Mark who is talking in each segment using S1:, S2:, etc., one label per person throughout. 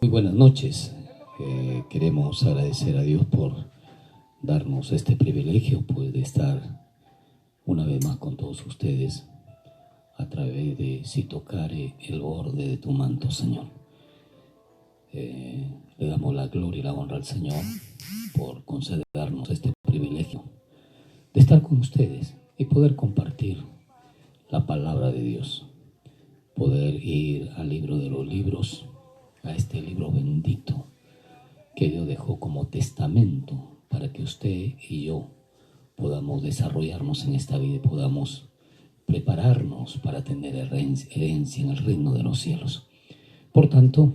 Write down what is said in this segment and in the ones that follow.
S1: Muy buenas noches. Queremos agradecer a Dios por darnos este privilegio, pues, de estar una vez más con todos ustedes a través de Si tocare el borde de tu manto, Señor. Le damos la gloria y la honra al Señor por concedernos este privilegio de estar con ustedes y poder compartir la palabra de Dios, poder ir al libro de los libros, a este libro bendito que Dios dejó como testamento para que usted y yo podamos desarrollarnos en esta vida y podamos prepararnos para tener herencia en el reino de los cielos. Por tanto,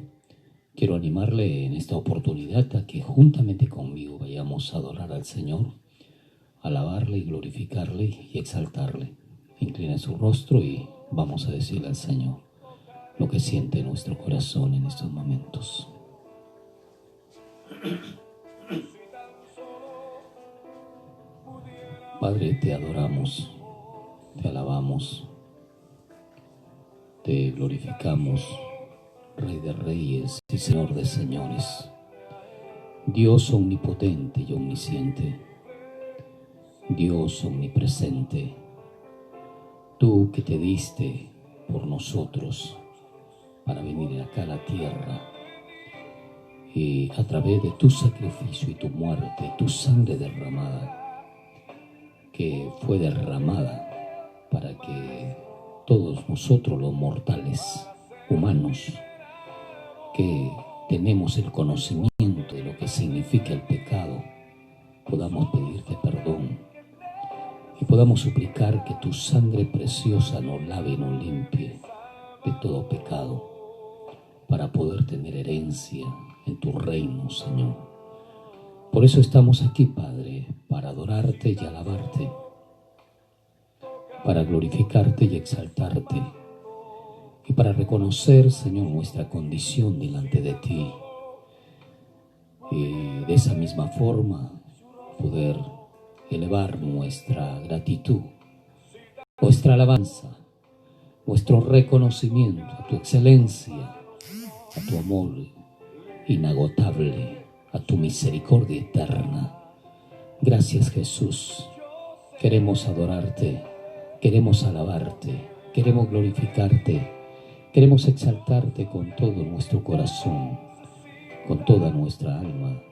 S1: quiero animarle en esta oportunidad a que juntamente conmigo vayamos a adorar al Señor, alabarle y glorificarle y exaltarle. Incline su rostro y vamos a decirle al Señor lo que siente nuestro corazón en estos momentos. Padre, te adoramos, te alabamos, te glorificamos, Rey de Reyes y Señor de Señores, Dios omnipotente y omnisciente, Dios omnipresente, tú que te diste por nosotros para venir acá a la tierra y a través de tu sacrificio y tu muerte, tu sangre derramada, que fue derramada para que todos nosotros los mortales humanos que tenemos el conocimiento de lo que significa el pecado podamos pedirte perdón y podamos suplicar que tu sangre preciosa nos lave y nos limpie de todo pecado para poder tener herencia en tu reino, Señor. Por eso estamos aquí, Padre, para adorarte y alabarte, para glorificarte y exaltarte, y para reconocer, Señor, nuestra condición delante de ti. Y de esa misma forma poder elevar nuestra gratitud, nuestra alabanza, nuestro reconocimiento a tu excelencia, a tu amor inagotable, a tu misericordia eterna. Gracias, Jesús. Queremos adorarte, queremos alabarte, queremos glorificarte, queremos exaltarte con todo nuestro corazón, con toda nuestra alma.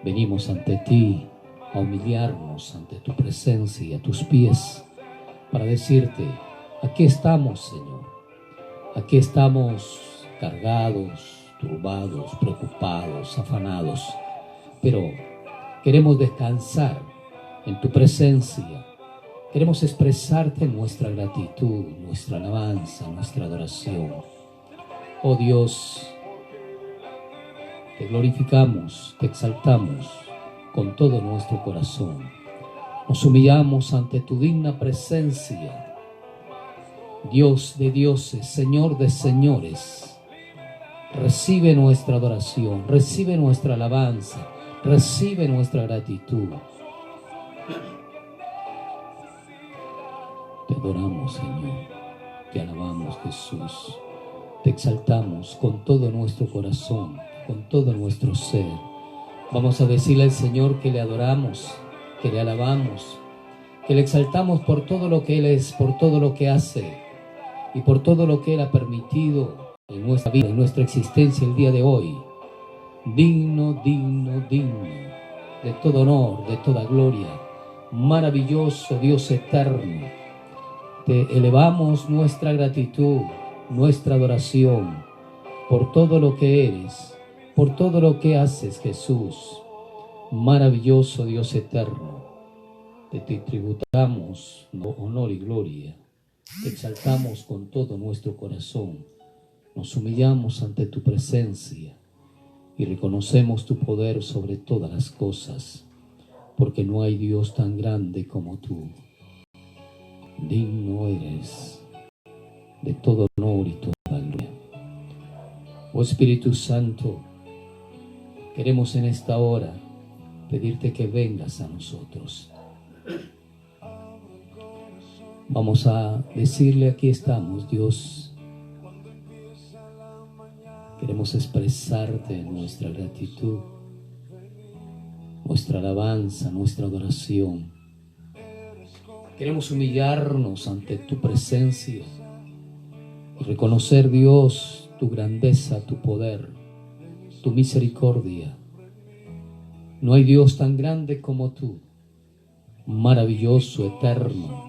S1: Venimos ante ti a humillarnos ante tu presencia y a tus pies para decirte: aquí estamos, Señor. Aquí estamos cargados, turbados, preocupados, afanados, pero queremos descansar en tu presencia. Queremos expresarte nuestra gratitud, nuestra alabanza, nuestra adoración. Oh Dios, te glorificamos, te exaltamos con todo nuestro corazón. Nos humillamos ante tu digna presencia, Dios de dioses, Señor de señores. Recibe nuestra adoración, recibe nuestra alabanza, recibe nuestra gratitud. Te adoramos, Señor, te alabamos, Jesús, te exaltamos con todo nuestro corazón, con todo nuestro ser. Vamos a decirle al Señor que le adoramos, que le alabamos, que le exaltamos por todo lo que Él es, por todo lo que hace y por todo lo que Él ha permitido en nuestra vida, en nuestra existencia el día de hoy. Digno, digno, digno de todo honor, de toda gloria. Maravilloso Dios eterno, te elevamos nuestra gratitud, nuestra adoración por todo lo que eres, por todo lo que haces, Jesús. Maravilloso Dios eterno, te tributamos honor y gloria, te exaltamos con todo nuestro corazón, nos humillamos ante tu presencia y reconocemos tu poder sobre todas las cosas, porque no hay Dios tan grande como tú. Digno eres de todo honor y toda gloria. Oh Espíritu Santo, queremos en esta hora pedirte que vengas a nosotros. Vamos a decirle: aquí estamos, Dios. Queremos expresarte nuestra gratitud, nuestra alabanza, nuestra adoración. Queremos humillarnos ante tu presencia y reconocer, Dios, tu grandeza, tu poder, tu misericordia. No hay Dios tan grande como tú, maravilloso, eterno,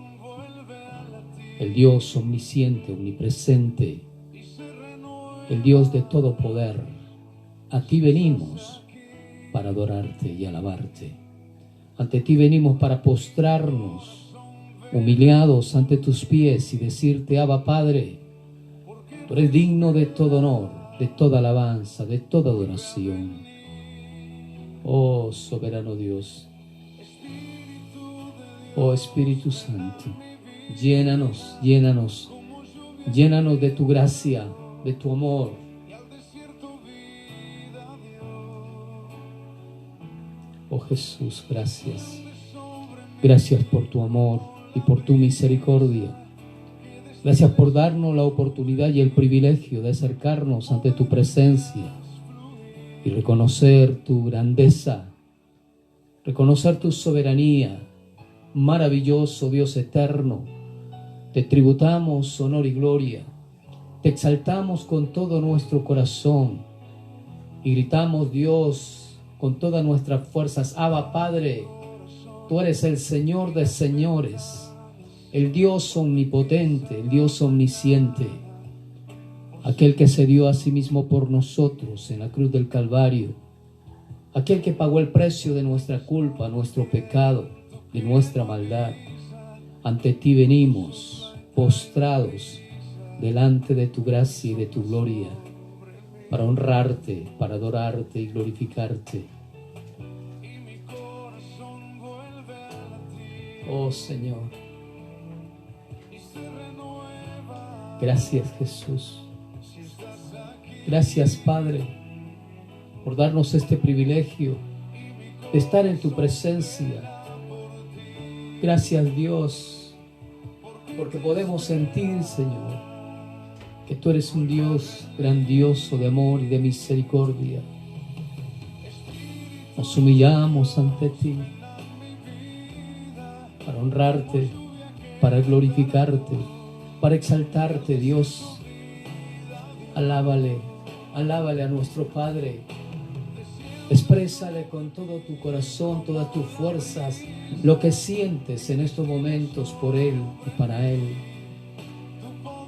S1: el Dios omnisciente, omnipresente, el Dios de todo poder. A ti venimos para adorarte y alabarte. Ante ti venimos para postrarnos, humillados ante tus pies y decirte: Abba, Padre, tú eres digno de todo honor, de toda alabanza, de toda adoración. Oh soberano Dios, oh Espíritu Santo, llénanos, llénanos, llénanos de tu gracia, de tu amor. Oh Jesús, gracias. Gracias por tu amor y por tu misericordia. Gracias por darnos la oportunidad y el privilegio de acercarnos ante tu presencia y reconocer tu grandeza, reconocer tu soberanía. Maravilloso Dios eterno, te tributamos honor y gloria. Te exaltamos con todo nuestro corazón y gritamos, Dios, con todas nuestras fuerzas: Abba, Padre, tú eres el Señor de señores, el Dios omnipotente, el Dios omnisciente, aquel que se dio a sí mismo por nosotros en la cruz del Calvario, aquel que pagó el precio de nuestra culpa, nuestro pecado, de nuestra maldad. Ante ti venimos postrados delante de tu gracia y de tu gloria, para honrarte, para adorarte y glorificarte. Oh Señor, gracias Jesús, gracias Padre por darnos este privilegio de estar en tu presencia. Gracias Dios, porque podemos sentir, Señor, que tú eres un Dios grandioso de amor y de misericordia. Nos humillamos ante ti para honrarte, para glorificarte, para exaltarte, Dios. Alábale, alábale a nuestro Padre. Exprésale con todo tu corazón, todas tus fuerzas, lo que sientes en estos momentos por Él y para Él.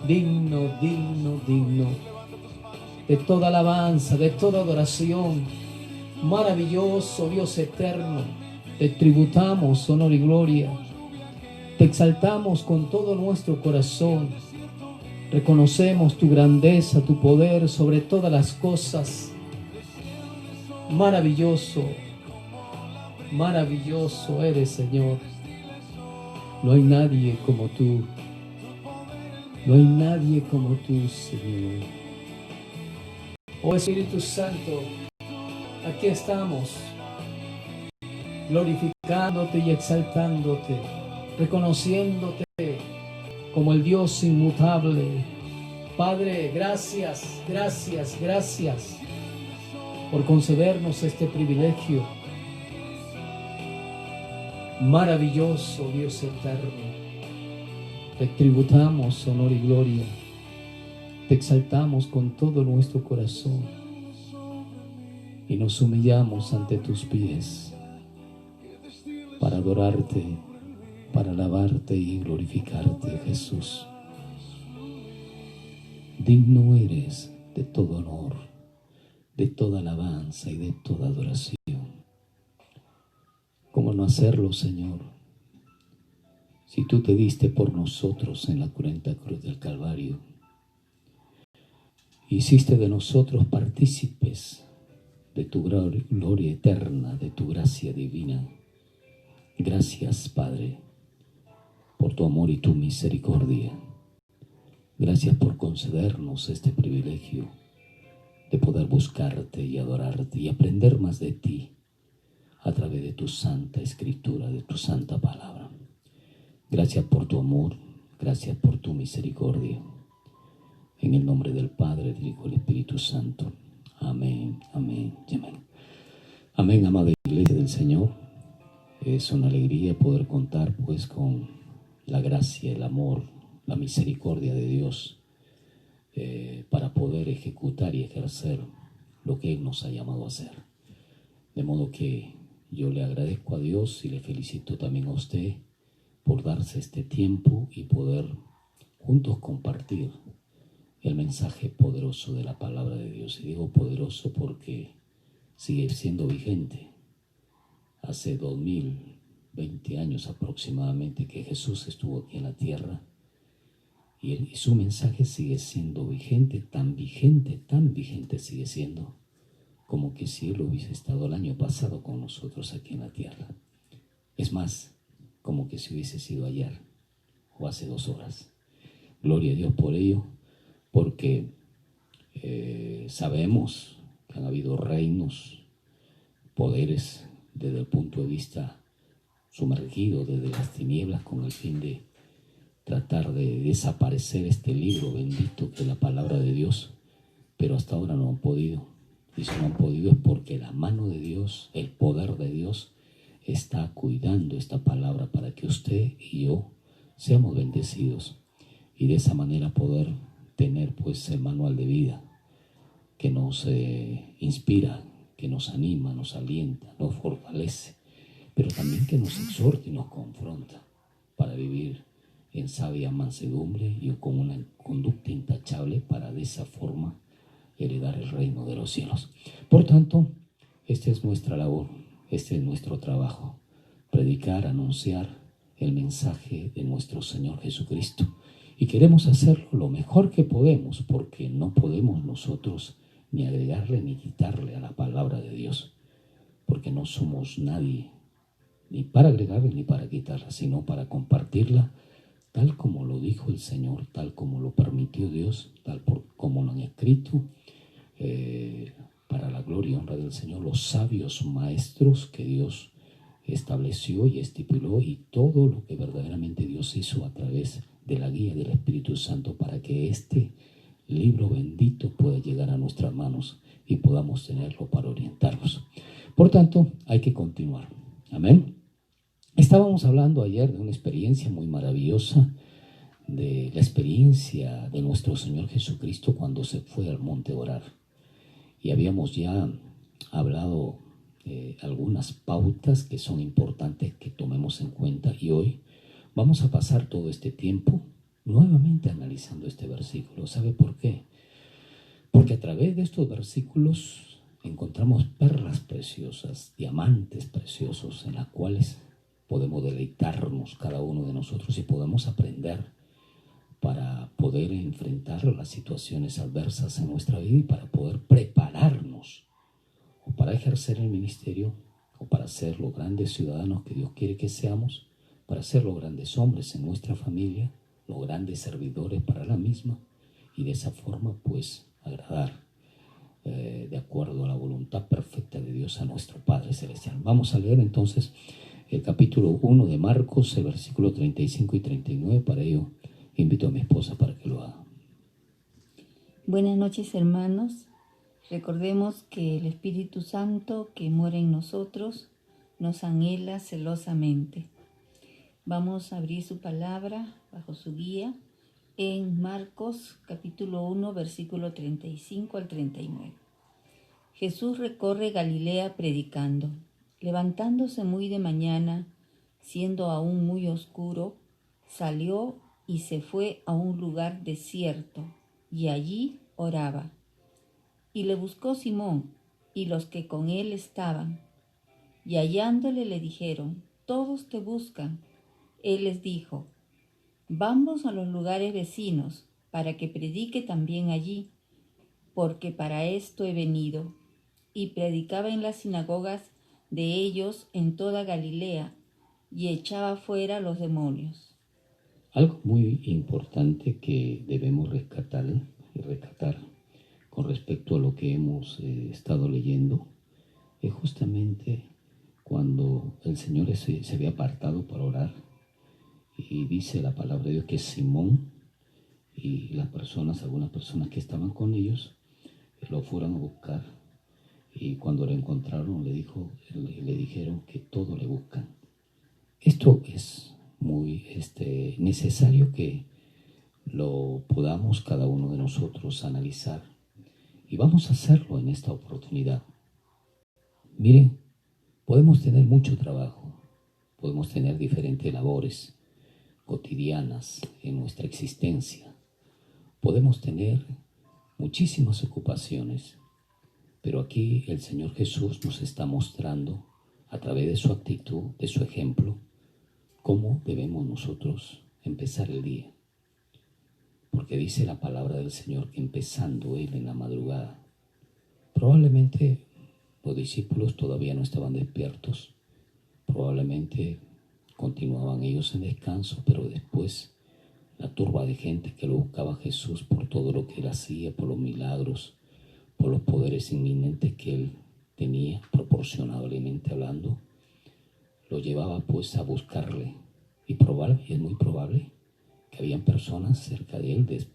S1: Digno, digno, digno de toda alabanza, de toda adoración. Maravilloso Dios eterno, te tributamos honor y gloria. Te exaltamos con todo nuestro corazón. Reconocemos tu grandeza, tu poder sobre todas las cosas. Maravilloso, maravilloso eres, Señor. No hay nadie como tú. No hay nadie como tú, Señor. Oh Espíritu Santo, aquí estamos, glorificándote y exaltándote, reconociéndote como el Dios inmutable. Padre, gracias, gracias, gracias por concedernos este privilegio. Maravilloso Dios eterno, te tributamos honor y gloria, te exaltamos con todo nuestro corazón y nos humillamos ante tus pies para adorarte, para alabarte y glorificarte, Jesús. Digno eres de todo honor, de toda alabanza y de toda adoración. ¿Cómo no hacerlo, Señor? Si tú te diste por nosotros en la cruenta cruz del Calvario, hiciste de nosotros partícipes de tu gloria eterna, de tu gracia divina. Gracias, Padre, por tu amor y tu misericordia. Gracias por concedernos este privilegio de poder buscarte y adorarte y aprender más de ti a través de tu santa escritura, de tu santa palabra. Gracias por tu amor, gracias por tu misericordia. En el nombre del Padre, del Hijo y del Espíritu Santo. Amén, amén y amén. Amén, amada Iglesia del Señor. Es una alegría poder contar pues con la gracia, el amor, la misericordia de Dios para poder ejecutar y ejercer lo que Él nos ha llamado a hacer. De modo que yo le agradezco a Dios y le felicito también a usted por darse este tiempo y poder juntos compartir el mensaje poderoso de la palabra de Dios. Y digo poderoso porque sigue siendo vigente. Hace 2020 años aproximadamente que Jesús estuvo aquí en la tierra y su mensaje sigue siendo vigente, tan vigente sigue siendo como que si Él hubiese estado el año pasado con nosotros aquí en la tierra. Es más, como que si hubiese sido ayer o hace 2 horas. Gloria a Dios por ello, porque sabemos que han habido reinos, poderes desde el punto de vista sumergido desde las tinieblas con el fin de tratar de desaparecer este libro bendito que es la palabra de Dios, pero hasta ahora no han podido. Y si no han podido es porque la mano de Dios, el poder de Dios está cuidando esta palabra para que usted y yo seamos bendecidos y de esa manera poder tener pues el manual de vida que nos inspira, que nos anima, nos alienta, nos fortalece, pero también que nos exhorta y nos confronta para vivir en sabia mansedumbre y con una conducta intachable para de esa forma heredar el reino de los cielos. Por tanto, esta es nuestra labor, este es nuestro trabajo, predicar, anunciar el mensaje de nuestro Señor Jesucristo. Y queremos hacerlo lo mejor que podemos, porque no podemos nosotros ni agregarle ni quitarle a la palabra de Dios, porque no somos nadie, ni para agregarle ni para quitarla, sino para compartirla tal como lo dijo el Señor, tal como lo permitió Dios, tal como lo han escrito, para la gloria y honra del Señor, los sabios maestros que Dios estableció y estipuló, y todo lo que verdaderamente Dios hizo a través de la guía del Espíritu Santo para que este libro bendito pueda llegar a nuestras manos y podamos tenerlo para orientarnos. Por tanto, hay que continuar. Amén. Estábamos hablando ayer de una experiencia muy maravillosa, de la experiencia de nuestro Señor Jesucristo cuando se fue al monte a orar. Y habíamos ya hablado algunas pautas que son importantes que tomemos en cuenta, y hoy vamos a pasar todo este tiempo nuevamente analizando este versículo. ¿Sabe por qué? Porque a través de estos versículos encontramos perlas preciosas, diamantes preciosos en las cuales podemos deleitarnos cada uno de nosotros y podemos aprender para poder enfrentar las situaciones adversas en nuestra vida y para poder prepararnos o para ejercer el ministerio o para ser los grandes ciudadanos que Dios quiere que seamos, para ser los grandes hombres en nuestra familia, los grandes servidores para la misma, y de esa forma pues agradar de acuerdo a la voluntad perfecta de Dios a nuestro Padre Celestial. Vamos a leer entonces el capítulo 1 de Marcos, el versículo 35 y 39. Para ello invito a mi esposa para que lo haga.
S2: Buenas noches, hermanos. Recordemos que el Espíritu Santo que mora en nosotros nos anhela celosamente. Vamos a abrir su palabra bajo su guía en Marcos capítulo 1, versículo 35 al 39. Jesús recorre Galilea predicando. Levantándose muy de mañana, siendo aún muy oscuro, salió y se fue a un lugar desierto, y allí oraba. Y le buscó Simón y los que con él estaban, y hallándole le dijeron: todos te buscan. Él les dijo: vamos a los lugares vecinos, para que predique también allí, porque para esto he venido. Y predicaba en las sinagogas de ellos en toda Galilea, y echaba fuera los demonios.
S1: Algo muy importante que debemos rescatar con respecto a lo que hemos estado leyendo es justamente cuando el Señor se había apartado para orar, y dice la palabra de Dios que Simón y algunas personas que estaban con ellos, lo fueron a buscar, y cuando lo encontraron le dijeron que todo le buscan. Esto es muy necesario que lo podamos cada uno de nosotros analizar, y vamos a hacerlo en esta oportunidad. Miren, podemos tener mucho trabajo, podemos tener diferentes labores cotidianas en nuestra existencia, podemos tener muchísimas ocupaciones, pero aquí el Señor Jesús nos está mostrando a través de su actitud, de su ejemplo, cómo debemos nosotros empezar el día. Porque dice la palabra del Señor que empezando Él en la madrugada, probablemente los discípulos todavía no estaban despiertos, probablemente continuaban ellos en descanso, pero después la turba de gente que lo buscaba a Jesús por todo lo que Él hacía, por los milagros, por los poderes inminentes que Él tenía, proporcionalmente hablando, lo llevaba pues a buscarle. Y es muy probable que habían personas cerca de Él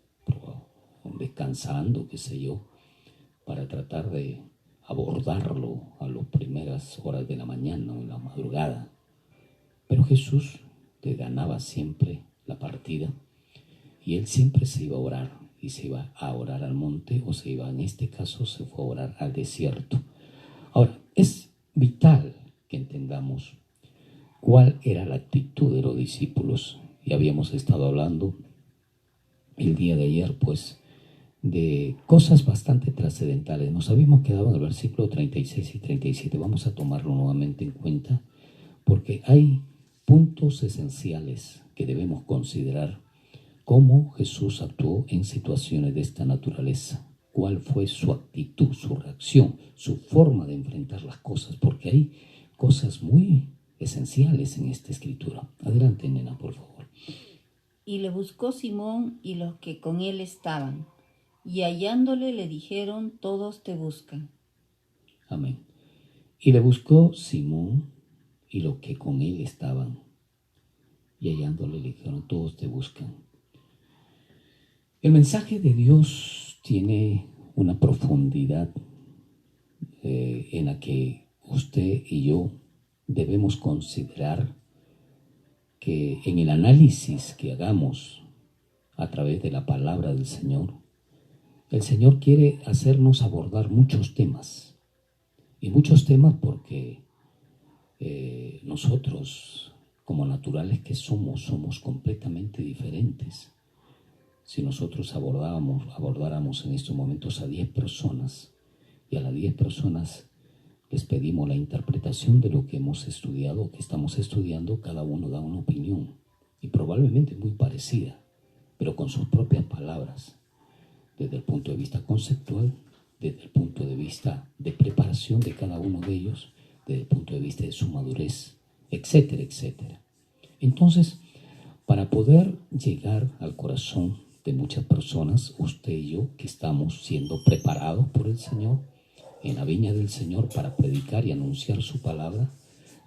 S1: descansando, qué sé yo, para tratar de abordarlo a las primeras horas de la mañana o en la madrugada. Pero Jesús le ganaba siempre la partida, y Él siempre se iba a orar, y se iba a orar al monte, o en este caso se fue a orar al desierto. Ahora, es vital que entendamos cuál era la actitud de los discípulos. Y habíamos estado hablando el día de ayer, pues, de cosas bastante trascendentales. Nos habíamos quedado en el versículo 36 y 37. Vamos a tomarlo nuevamente en cuenta, porque hay puntos esenciales que debemos considerar. Cómo Jesús actuó en situaciones de esta naturaleza, cuál fue su actitud, su reacción, su forma de enfrentar las cosas, porque hay cosas muy esenciales en esta escritura. Adelante, nena, por favor.
S2: Y le buscó Simón y los que con él estaban, y hallándole le dijeron: todos te buscan.
S1: Amén. Y le buscó Simón y los que con él estaban, y hallándole le dijeron: todos te buscan. El mensaje de Dios tiene una profundidad en la que usted y yo debemos considerar que en el análisis que hagamos a través de la palabra del Señor, el Señor quiere hacernos abordar muchos temas. Y muchos temas porque nosotros, como naturales que somos completamente diferentes. Si nosotros abordáramos en estos momentos a 10 personas, y a las 10 personas les pedimos la interpretación de lo que hemos estudiado, que estamos estudiando, cada uno da una opinión, y probablemente muy parecida, pero con sus propias palabras, desde el punto de vista conceptual, desde el punto de vista de preparación de cada uno de ellos, desde el punto de vista de su madurez, etcétera, etcétera. Entonces, para poder llegar al corazón de muchas personas, usted y yo, que estamos siendo preparados por el Señor, en la viña del Señor, para predicar y anunciar su palabra,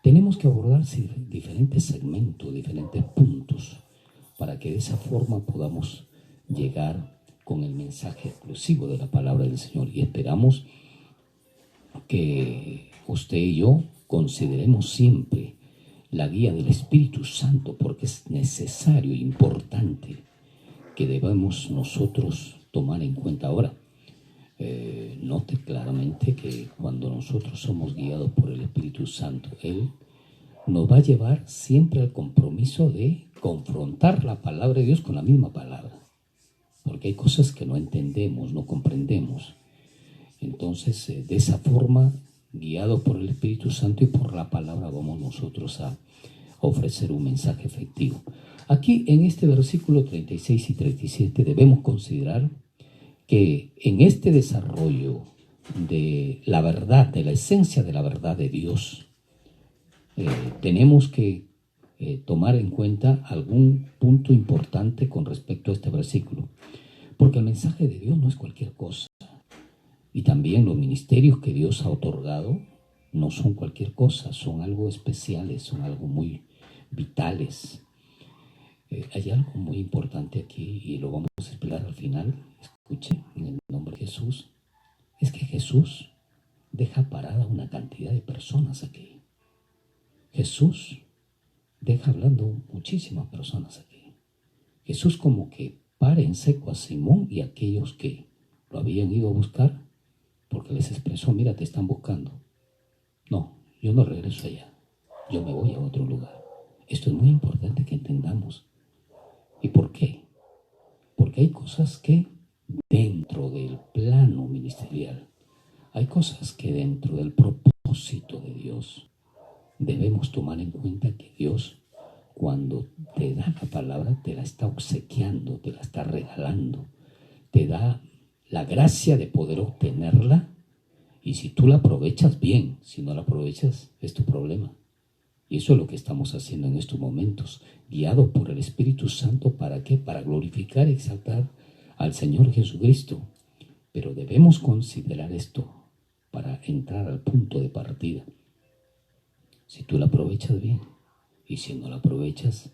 S1: tenemos que abordar diferentes segmentos, diferentes puntos, para que de esa forma podamos llegar con el mensaje exclusivo de la palabra del Señor. Y esperamos que usted y yo consideremos siempre la guía del Espíritu Santo, porque es necesario e importante que debemos nosotros tomar en cuenta. Ahora, note claramente que cuando nosotros somos guiados por el Espíritu Santo, Él nos va a llevar siempre al compromiso de confrontar la palabra de Dios con la misma palabra, porque hay cosas que no entendemos, no comprendemos. Entonces, de esa forma, guiados por el Espíritu Santo y por la palabra, vamos nosotros a ofrecer un mensaje efectivo. Aquí en este versículo 36 y 37 debemos considerar que en este desarrollo de la verdad, de la esencia de la verdad de Dios, tenemos que tomar en cuenta algún punto importante con respecto a este versículo, porque el mensaje de Dios no es cualquier cosa, y también los ministerios que Dios ha otorgado no son cualquier cosa, son algo especiales, son algo muy vitales. Hay algo muy importante aquí y lo vamos a explicar al final. Escuche, en el nombre de Jesús. Es que Jesús deja parada una cantidad de personas aquí. Jesús deja hablando muchísimas personas aquí. Jesús como que para en seco a Simón y a aquellos que lo habían ido a buscar, porque les expresó, mira, te están buscando. No, yo no regreso allá, yo me voy a otro lugar. Esto es muy importante que entendamos. ¿Y por qué? Porque hay cosas que dentro del plano ministerial, hay cosas que dentro del propósito de Dios debemos tomar en cuenta que Dios, cuando te da la palabra, te la está obsequiando, te la está regalando, te da la gracia de poder obtenerla, y si tú la aprovechas, bien; si no la aprovechas, es tu problema. Y eso es lo que estamos haciendo en estos momentos, guiado por el Espíritu Santo. ¿Para qué? Para glorificar y exaltar al Señor Jesucristo. Pero debemos considerar esto para entrar al punto de partida. Si tú la aprovechas, bien; y si no la aprovechas,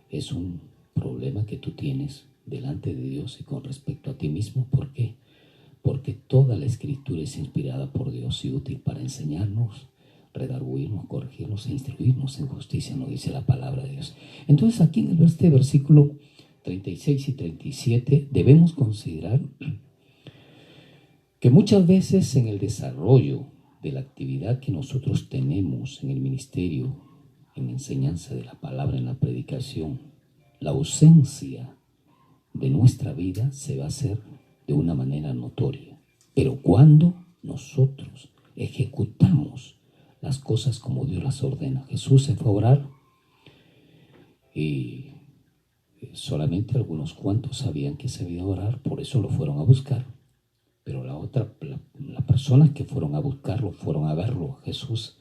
S1: es un problema que tú tienes delante de Dios y con respecto a ti mismo. ¿Por qué? Porque toda la Escritura es inspirada por Dios y útil para enseñarnos, redarguirnos, corregirnos e instruirnos en justicia, nos dice la palabra de Dios. Entonces aquí en este versículo 36 y 37 debemos considerar que muchas veces en el desarrollo de la actividad que nosotros tenemos en el ministerio, en la enseñanza de la palabra, en la predicación, la ausencia de nuestra vida se va a hacer de una manera notoria. Pero cuando nosotros ejecutamos las cosas como Dios las ordena. Jesús se fue a orar y solamente algunos cuantos sabían que se había de orar, por eso lo fueron a buscar. Pero las personas que fueron a buscarlo, fueron a verlo, Jesús,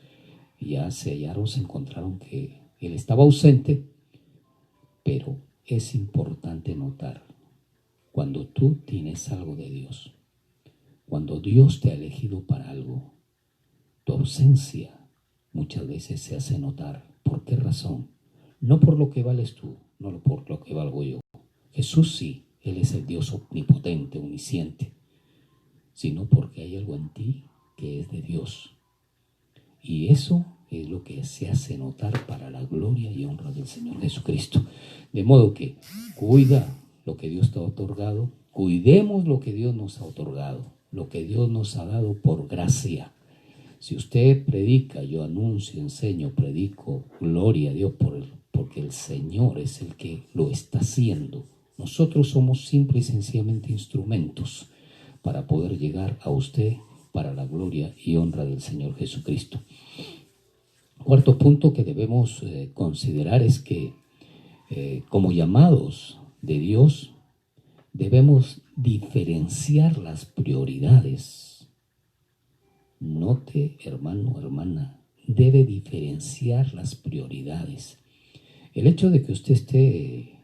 S1: ya se hallaron, se encontraron que él estaba ausente. Pero es importante notar, cuando tú tienes algo de Dios, cuando Dios te ha elegido para algo, tu ausencia muchas veces se hace notar. ¿Por qué razón? No por lo que vales tú, no por lo que valgo yo. Jesús sí, Él es el Dios omnipotente, omnisciente, sino porque hay algo en ti que es de Dios. Y eso es lo que se hace notar para la gloria y honra del Señor Jesucristo. De modo que cuida lo que Dios te ha otorgado, cuidemos lo que Dios nos ha otorgado, lo que Dios nos ha dado por gracia. Si usted predica, yo anuncio, enseño, predico, gloria a Dios porque el Señor es el que lo está haciendo. Nosotros somos simple y sencillamente instrumentos para poder llegar a usted para la gloria y honra del Señor Jesucristo. Cuarto punto que debemos considerar es que como llamados de Dios debemos diferenciar las prioridades. Note, hermano, hermana, debe diferenciar las prioridades. El hecho de que usted esté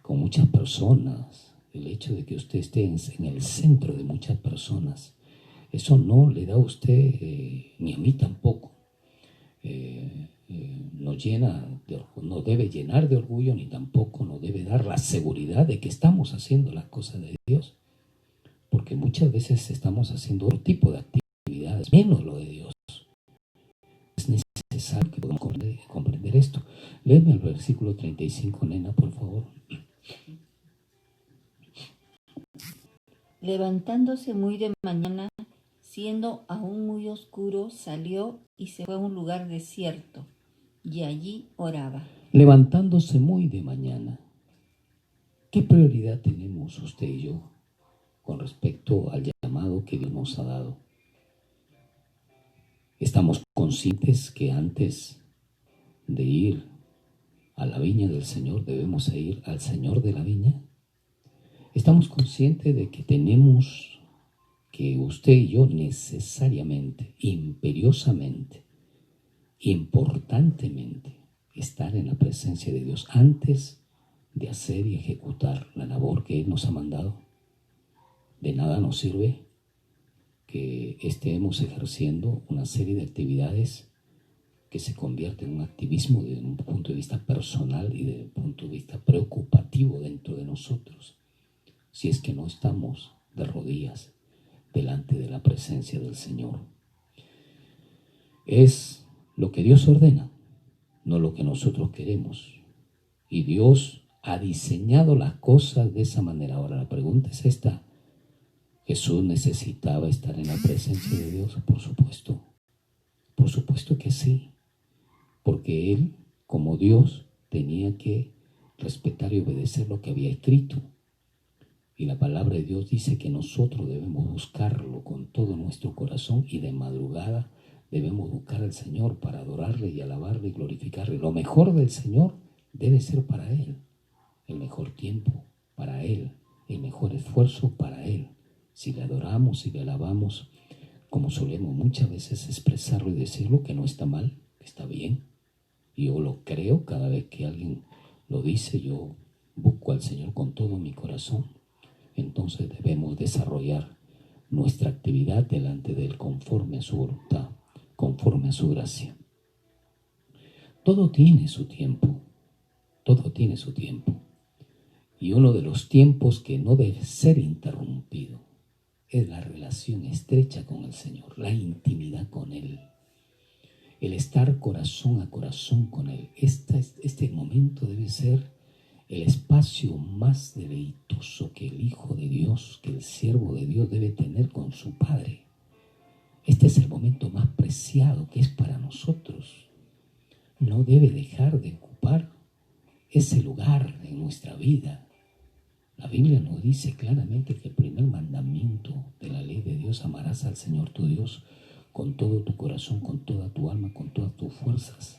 S1: con muchas personas, el hecho de que usted esté en el centro de muchas personas, eso no le da a usted, ni a mí tampoco, no debe llenar de orgullo, ni tampoco nos debe dar la seguridad de que estamos haciendo las cosas de Dios. Porque muchas veces estamos haciendo otro tipo de actividades, menos lo de Dios. Es necesario que podamos comprender esto. Léeme el versículo 35, nena, por favor.
S2: Levantándose muy de mañana, siendo aún muy oscuro, salió y se fue a un lugar desierto, y allí oraba.
S1: Levantándose muy de mañana. ¿Qué prioridad tenemos usted y yo con respecto al llamado que Dios nos ha dado? ¿Estamos conscientes que antes de ir a la viña del Señor debemos ir al Señor de la viña? ¿Estamos conscientes de que tenemos que usted y yo necesariamente, imperiosamente, importantemente estar en la presencia de Dios antes de hacer y ejecutar la labor que Él nos ha mandado? De nada nos sirve que estemos ejerciendo una serie de actividades que se convierte en un activismo desde un punto de vista personal y desde un punto de vista preocupativo dentro de nosotros, si es que no estamos de rodillas delante de la presencia del Señor. Es lo que Dios ordena, no lo que nosotros queremos. Y Dios ha diseñado las cosas de esa manera. Ahora la pregunta es esta: ¿Jesús necesitaba estar en la presencia de Dios? Por supuesto que sí, porque Él, como Dios, tenía que respetar y obedecer lo que había escrito. Y la palabra de Dios dice que nosotros debemos buscarlo con todo nuestro corazón, y de madrugada debemos buscar al Señor para adorarle y alabarle y glorificarle. Lo mejor del Señor debe ser para Él, el mejor tiempo para Él, el mejor esfuerzo para Él. Si le adoramos y le alabamos, como solemos muchas veces expresarlo y decirlo, que no está mal, que está bien. Y yo lo creo cada vez que alguien lo dice. Yo busco al Señor con todo mi corazón. Entonces debemos desarrollar nuestra actividad delante de Él conforme a su voluntad, conforme a su gracia. Todo tiene su tiempo, todo tiene su tiempo. Y uno de los tiempos que no debe ser interrumpido es la relación estrecha con el Señor, la intimidad con Él, el estar corazón a corazón con Él. Este momento debe ser el espacio más deleitoso que el Hijo de Dios, que el siervo de Dios debe tener con su Padre. Este es el momento más preciado que es para nosotros. No debe dejar de ocupar ese lugar en nuestra vida. La Biblia nos dice claramente que el primer mandamiento de la ley de Dios: amarás al Señor tu Dios con todo tu corazón, con toda tu alma, con todas tus fuerzas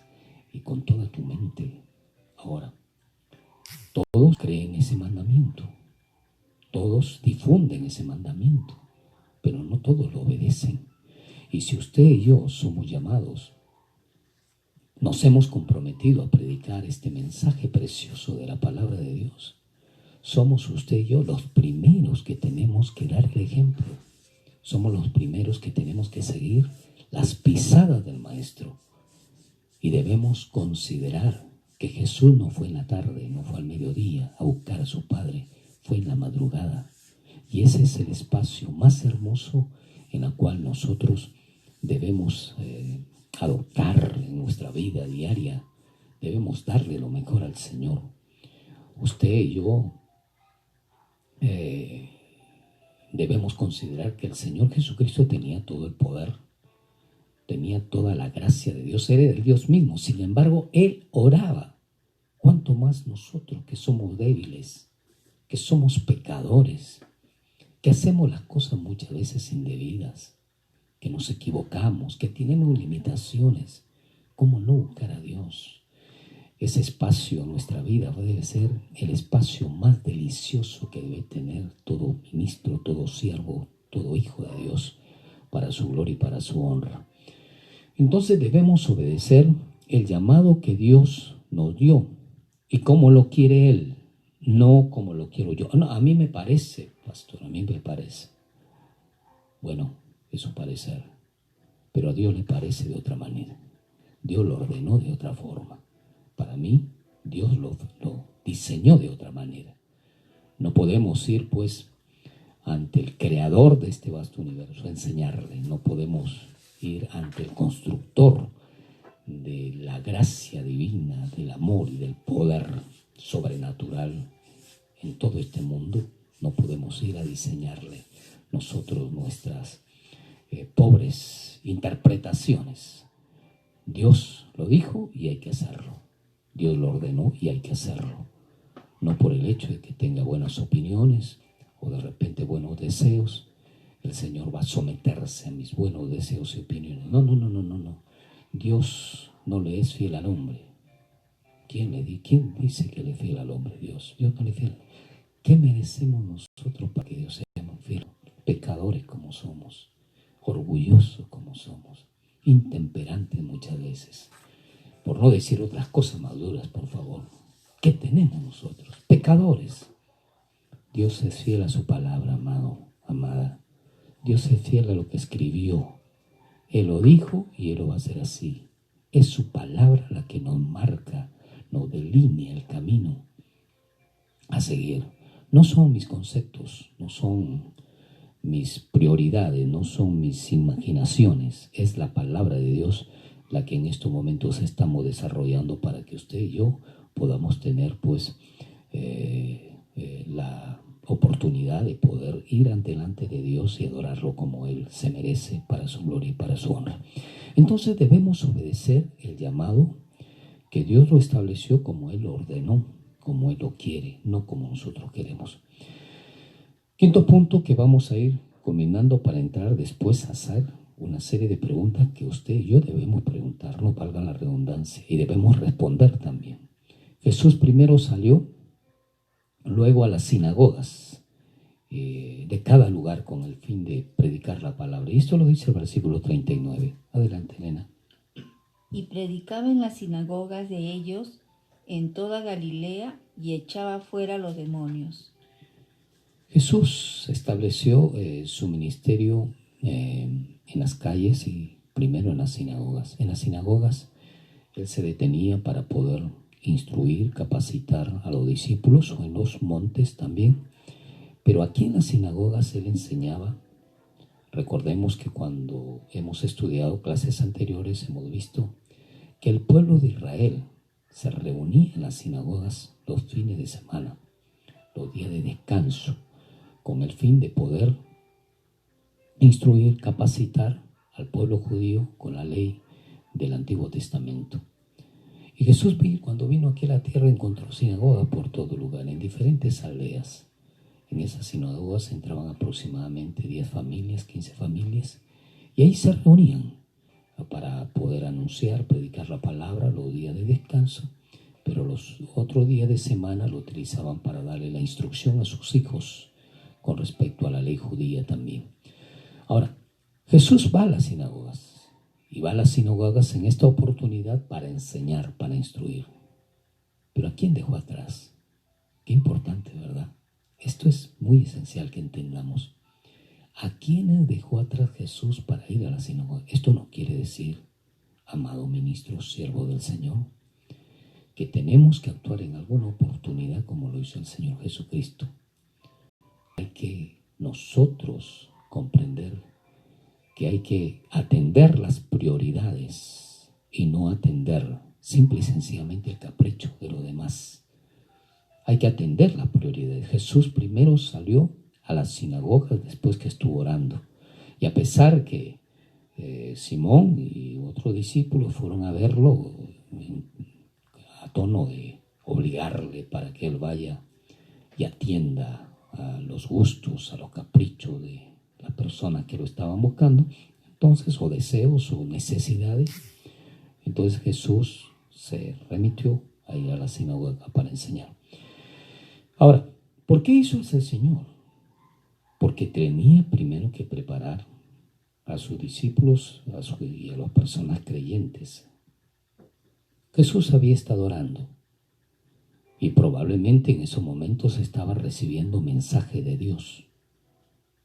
S1: y con toda tu mente. Ahora, todos creen ese mandamiento, todos difunden ese mandamiento, pero no todos lo obedecen. Y si usted y yo somos llamados, nos hemos comprometido a predicar este mensaje precioso de la palabra de Dios, somos usted y yo los primeros que tenemos que dar el ejemplo. Somos los primeros que tenemos que seguir las pisadas del Maestro. Y debemos considerar que Jesús no fue en la tarde, no fue al mediodía a buscar a su Padre, fue en la madrugada. Y ese es el espacio más hermoso en el cual nosotros debemos adoptar en nuestra vida diaria. Debemos darle lo mejor al Señor. Usted y yo debemos considerar que el Señor Jesucristo tenía todo el poder, tenía toda la gracia de Dios, era el Dios mismo. Sin embargo, Él oraba. ¿Cuánto más nosotros, que somos débiles, que somos pecadores, que hacemos las cosas muchas veces indebidas, que nos equivocamos, que tenemos limitaciones? ¿Cómo no buscar a Dios? Ese espacio en nuestra vida debe ser el espacio más delicioso que debe tener todo ministro, todo siervo, todo hijo de Dios, para su gloria y para su honra. Entonces debemos obedecer el llamado que Dios nos dio, y como lo quiere Él, no como lo quiero yo. No, a mí me parece, pastor, a mí me parece. Bueno, es su parecer, pero a Dios le parece de otra manera. Dios lo ordenó de otra forma. Para mí, Dios lo diseñó de otra manera. No podemos ir, pues, ante el creador de este vasto universo a enseñarle. No podemos ir ante el constructor de la gracia divina, del amor y del poder sobrenatural en todo este mundo. No podemos ir a diseñarle nosotros nuestras pobres interpretaciones. Dios lo dijo y hay que hacerlo. Dios lo ordenó y hay que hacerlo. No por el hecho de que tenga buenas opiniones o de repente buenos deseos, el Señor va a someterse a mis buenos deseos y opiniones. No. Dios no le es fiel al hombre. ¿Quién dice que le es fiel al hombre? Dios no le es fiel. ¿Qué merecemos nosotros para que Dios sea fiel? Pecadores como somos, orgullosos como somos, intemperantes muchas veces, por no decir otras cosas más duras, por favor. ¿Qué tenemos nosotros? Pecadores. Dios es fiel a su palabra, amado, amada. Dios es fiel a lo que escribió. Él lo dijo y Él lo va a hacer así. Es su palabra la que nos marca, nos delinea el camino a seguir. No son mis conceptos, no son mis prioridades, no son mis imaginaciones. Es la palabra de Dios la que en estos momentos estamos desarrollando para que usted y yo podamos tener la oportunidad de poder ir delante de Dios y adorarlo como Él se merece, para su gloria y para su honra. Entonces debemos obedecer el llamado que Dios lo estableció como Él lo ordenó, como Él lo quiere, no como nosotros queremos. Quinto punto que vamos a ir combinando para entrar después a hacer una serie de preguntas que usted y yo debemos preguntar, no valga la redundancia, y debemos responder también. Jesús primero salió, luego a las sinagogas de cada lugar con el fin de predicar la palabra. Y esto lo dice el versículo 39. Adelante, Elena.
S2: Y predicaba en las sinagogas de ellos en toda Galilea y echaba fuera los demonios.
S1: Jesús estableció su ministerio en las calles y primero en las sinagogas. En las sinagogas Él se detenía para poder instruir, capacitar a los discípulos, o en los montes también. Pero aquí en las sinagogas Él enseñaba. Recordemos que cuando hemos estudiado clases anteriores hemos visto que el pueblo de Israel se reunía en las sinagogas los fines de semana, los días de descanso, con el fin de poder instruir, capacitar al pueblo judío con la ley del Antiguo Testamento. Y Jesús, cuando vino aquí a la tierra, encontró sinagogas por todo lugar, en diferentes aldeas. En esas sinagogas entraban aproximadamente 10 familias, 15 familias, y ahí se reunían para poder anunciar, predicar la palabra los días de descanso, pero los otros días de semana lo utilizaban para darle la instrucción a sus hijos con respecto a la ley judía también. Ahora, Jesús va a las sinagogas, y va a las sinagogas en esta oportunidad para enseñar, para instruir. Pero ¿a quién dejó atrás? Qué importante, ¿verdad? Esto es muy esencial que entendamos. ¿A quiénes dejó atrás Jesús para ir a la sinagoga? Esto no quiere decir, amado ministro, siervo del Señor, que tenemos que actuar en alguna oportunidad como lo hizo el Señor Jesucristo. Hay que nosotros comprender que hay que atender las prioridades y no atender simple y sencillamente el capricho de lo demás. Hay que atender las prioridades. Jesús primero salió a las sinagogas después que estuvo orando. Y a pesar que Simón y otros discípulos fueron a verlo a tono de obligarle para que él vaya y atienda a los gustos, a los caprichos de la persona que lo estaban buscando, entonces, o deseos o necesidades, entonces Jesús se remitió a ir a la sinagoga para enseñar. Ahora, ¿por qué hizo eso el Señor? Porque tenía primero que preparar a sus discípulos y a las personas creyentes. Jesús había estado orando y probablemente en esos momentos estaba recibiendo mensaje de Dios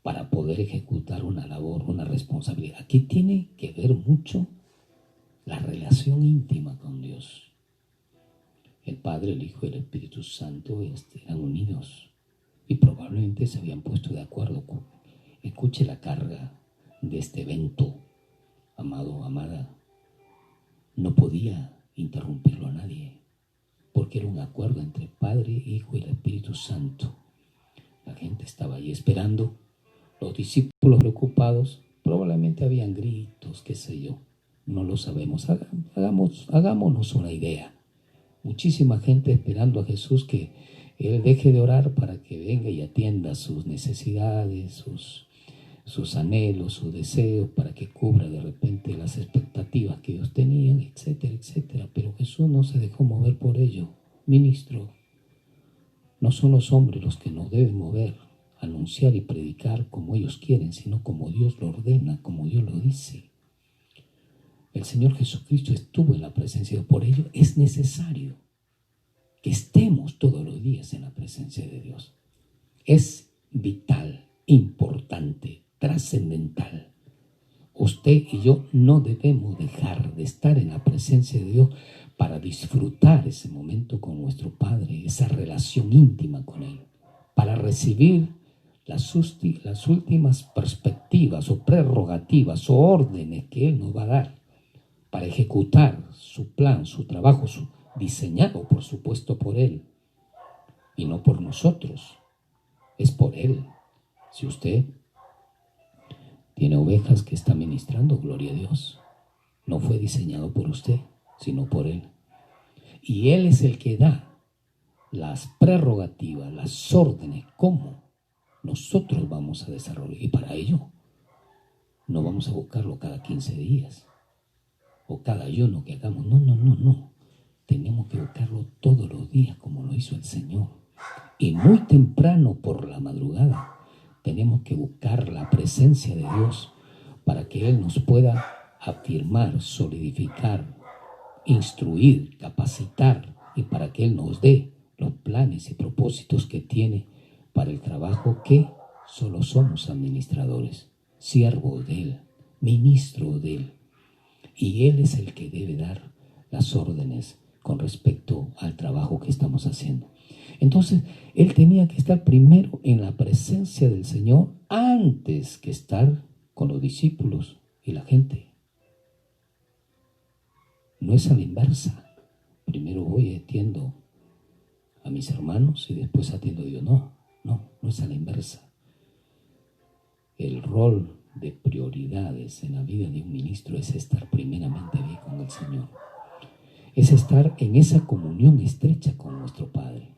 S1: para poder ejecutar una labor, una responsabilidad. Aquí tiene que ver mucho la relación íntima con Dios. El Padre, el Hijo y el Espíritu Santo eran unidos y probablemente se habían puesto de acuerdo. Escuche la carga de este evento, amado, amada. No podía interrumpirlo a nadie, porque era un acuerdo entre Padre, Hijo y el Espíritu Santo. La gente estaba ahí esperando, los discípulos preocupados, probablemente habían gritos, qué sé yo, no lo sabemos. Hagámonos una idea. Muchísima gente esperando a Jesús que Él deje de orar para que venga y atienda sus necesidades, sus anhelos, sus deseos, para que cubra de repente las expectativas que ellos tenían, etcétera, etcétera. Pero Jesús no se dejó mover por ello. Ministro, no son los hombres los que nos deben mover, anunciar y predicar como ellos quieren, sino como Dios lo ordena, como Dios lo dice. El Señor Jesucristo estuvo en la presencia de Dios. Por ello es necesario que estemos todos los días en la presencia de Dios. Es vital, importante, trascendental Usted y yo no debemos dejar de estar en la presencia de Dios para disfrutar ese momento con nuestro Padre, esa relación íntima con Él, para recibir las últimas perspectivas o prerrogativas o órdenes que Él nos va a dar para ejecutar su plan, su trabajo, diseñado por supuesto por Él y no por nosotros, es por Él. Si usted tiene ovejas que está ministrando, gloria a Dios, no fue diseñado por usted, sino por Él. Y Él es el que da las prerrogativas, las órdenes, cómo nosotros vamos a desarrollar. Y para ello no vamos a buscarlo cada 15 días o cada ayuno que hagamos. No. Tenemos que buscarlo todos los días como lo hizo el Señor. Y muy temprano por la madrugada tenemos que buscar la presencia de Dios para que Él nos pueda afirmar, solidificar, instruir, capacitar y para que Él nos dé los planes y propósitos que tiene para el trabajo que solo somos administradores, siervos de Él, ministros de Él. Y Él es el que debe dar las órdenes con respecto al trabajo que estamos haciendo. Entonces, Él tenía que estar primero en la presencia del Señor antes que estar con los discípulos y la gente. No es a la inversa. Primero voy y atiendo a mis hermanos y después atiendo a Dios. No es a la inversa. El rol de prioridades en la vida de un ministro es estar primeramente bien con el Señor. Es estar en esa comunión estrecha con nuestro Padre.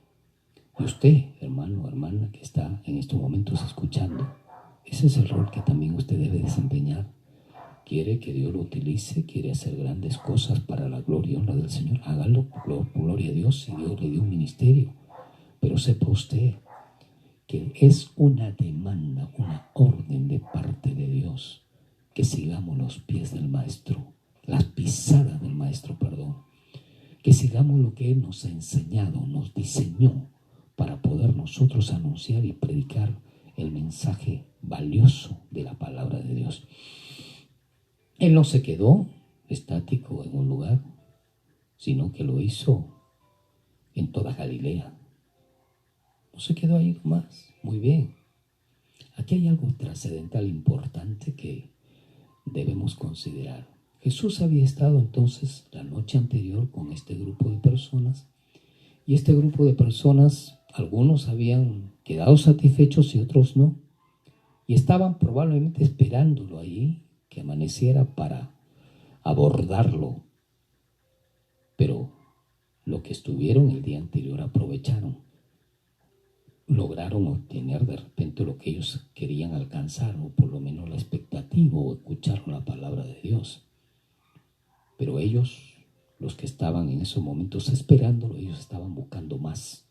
S1: Y usted, hermano o hermana que está en estos momentos escuchando, ese es el rol que también usted debe desempeñar. Quiere que Dios lo utilice, quiere hacer grandes cosas para la gloria y honra del Señor. Hágalo, gloria a Dios, si Dios le dio un ministerio. Pero sepa usted que es una demanda, una orden de parte de Dios, que sigamos los pies del Maestro, las pisadas del Maestro, que sigamos lo que Él nos ha enseñado, nos diseñó para poder nosotros anunciar y predicar el mensaje valioso de la palabra de Dios. Él no se quedó estático en un lugar, sino que lo hizo en toda Galilea. No se quedó ahí nomás. Muy bien. Aquí hay algo trascendental importante que debemos considerar. Jesús había estado entonces la noche anterior con este grupo de personas, y este grupo de personas, algunos habían quedado satisfechos y otros no, y estaban probablemente esperándolo ahí, que amaneciera para abordarlo. Pero lo que estuvieron el día anterior aprovecharon, lograron obtener de repente lo que ellos querían alcanzar, o por lo menos la expectativa, o escucharon la palabra de Dios. Pero ellos, los que estaban en esos momentos esperándolo, ellos estaban buscando más.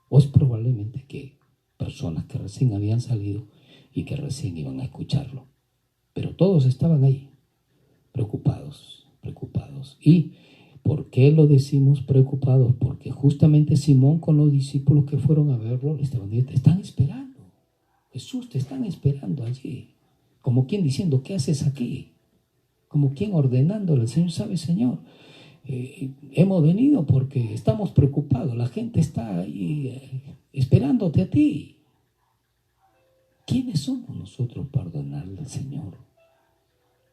S1: O es probablemente que personas que recién habían salido y que recién iban a escucharlo. Pero todos estaban ahí, preocupados. ¿Y por qué lo decimos preocupados? Porque justamente Simón con los discípulos que fueron a verlo le estaban diciendo: te están esperando, Jesús, te están esperando allí. Como quien diciendo: ¿qué haces aquí? Como quien ordenándole: Señor, ¿sabe, Señor? Hemos venido porque estamos preocupados, la gente está ahí esperándote a ti. ¿Quiénes somos nosotros para ordenarle al Señor?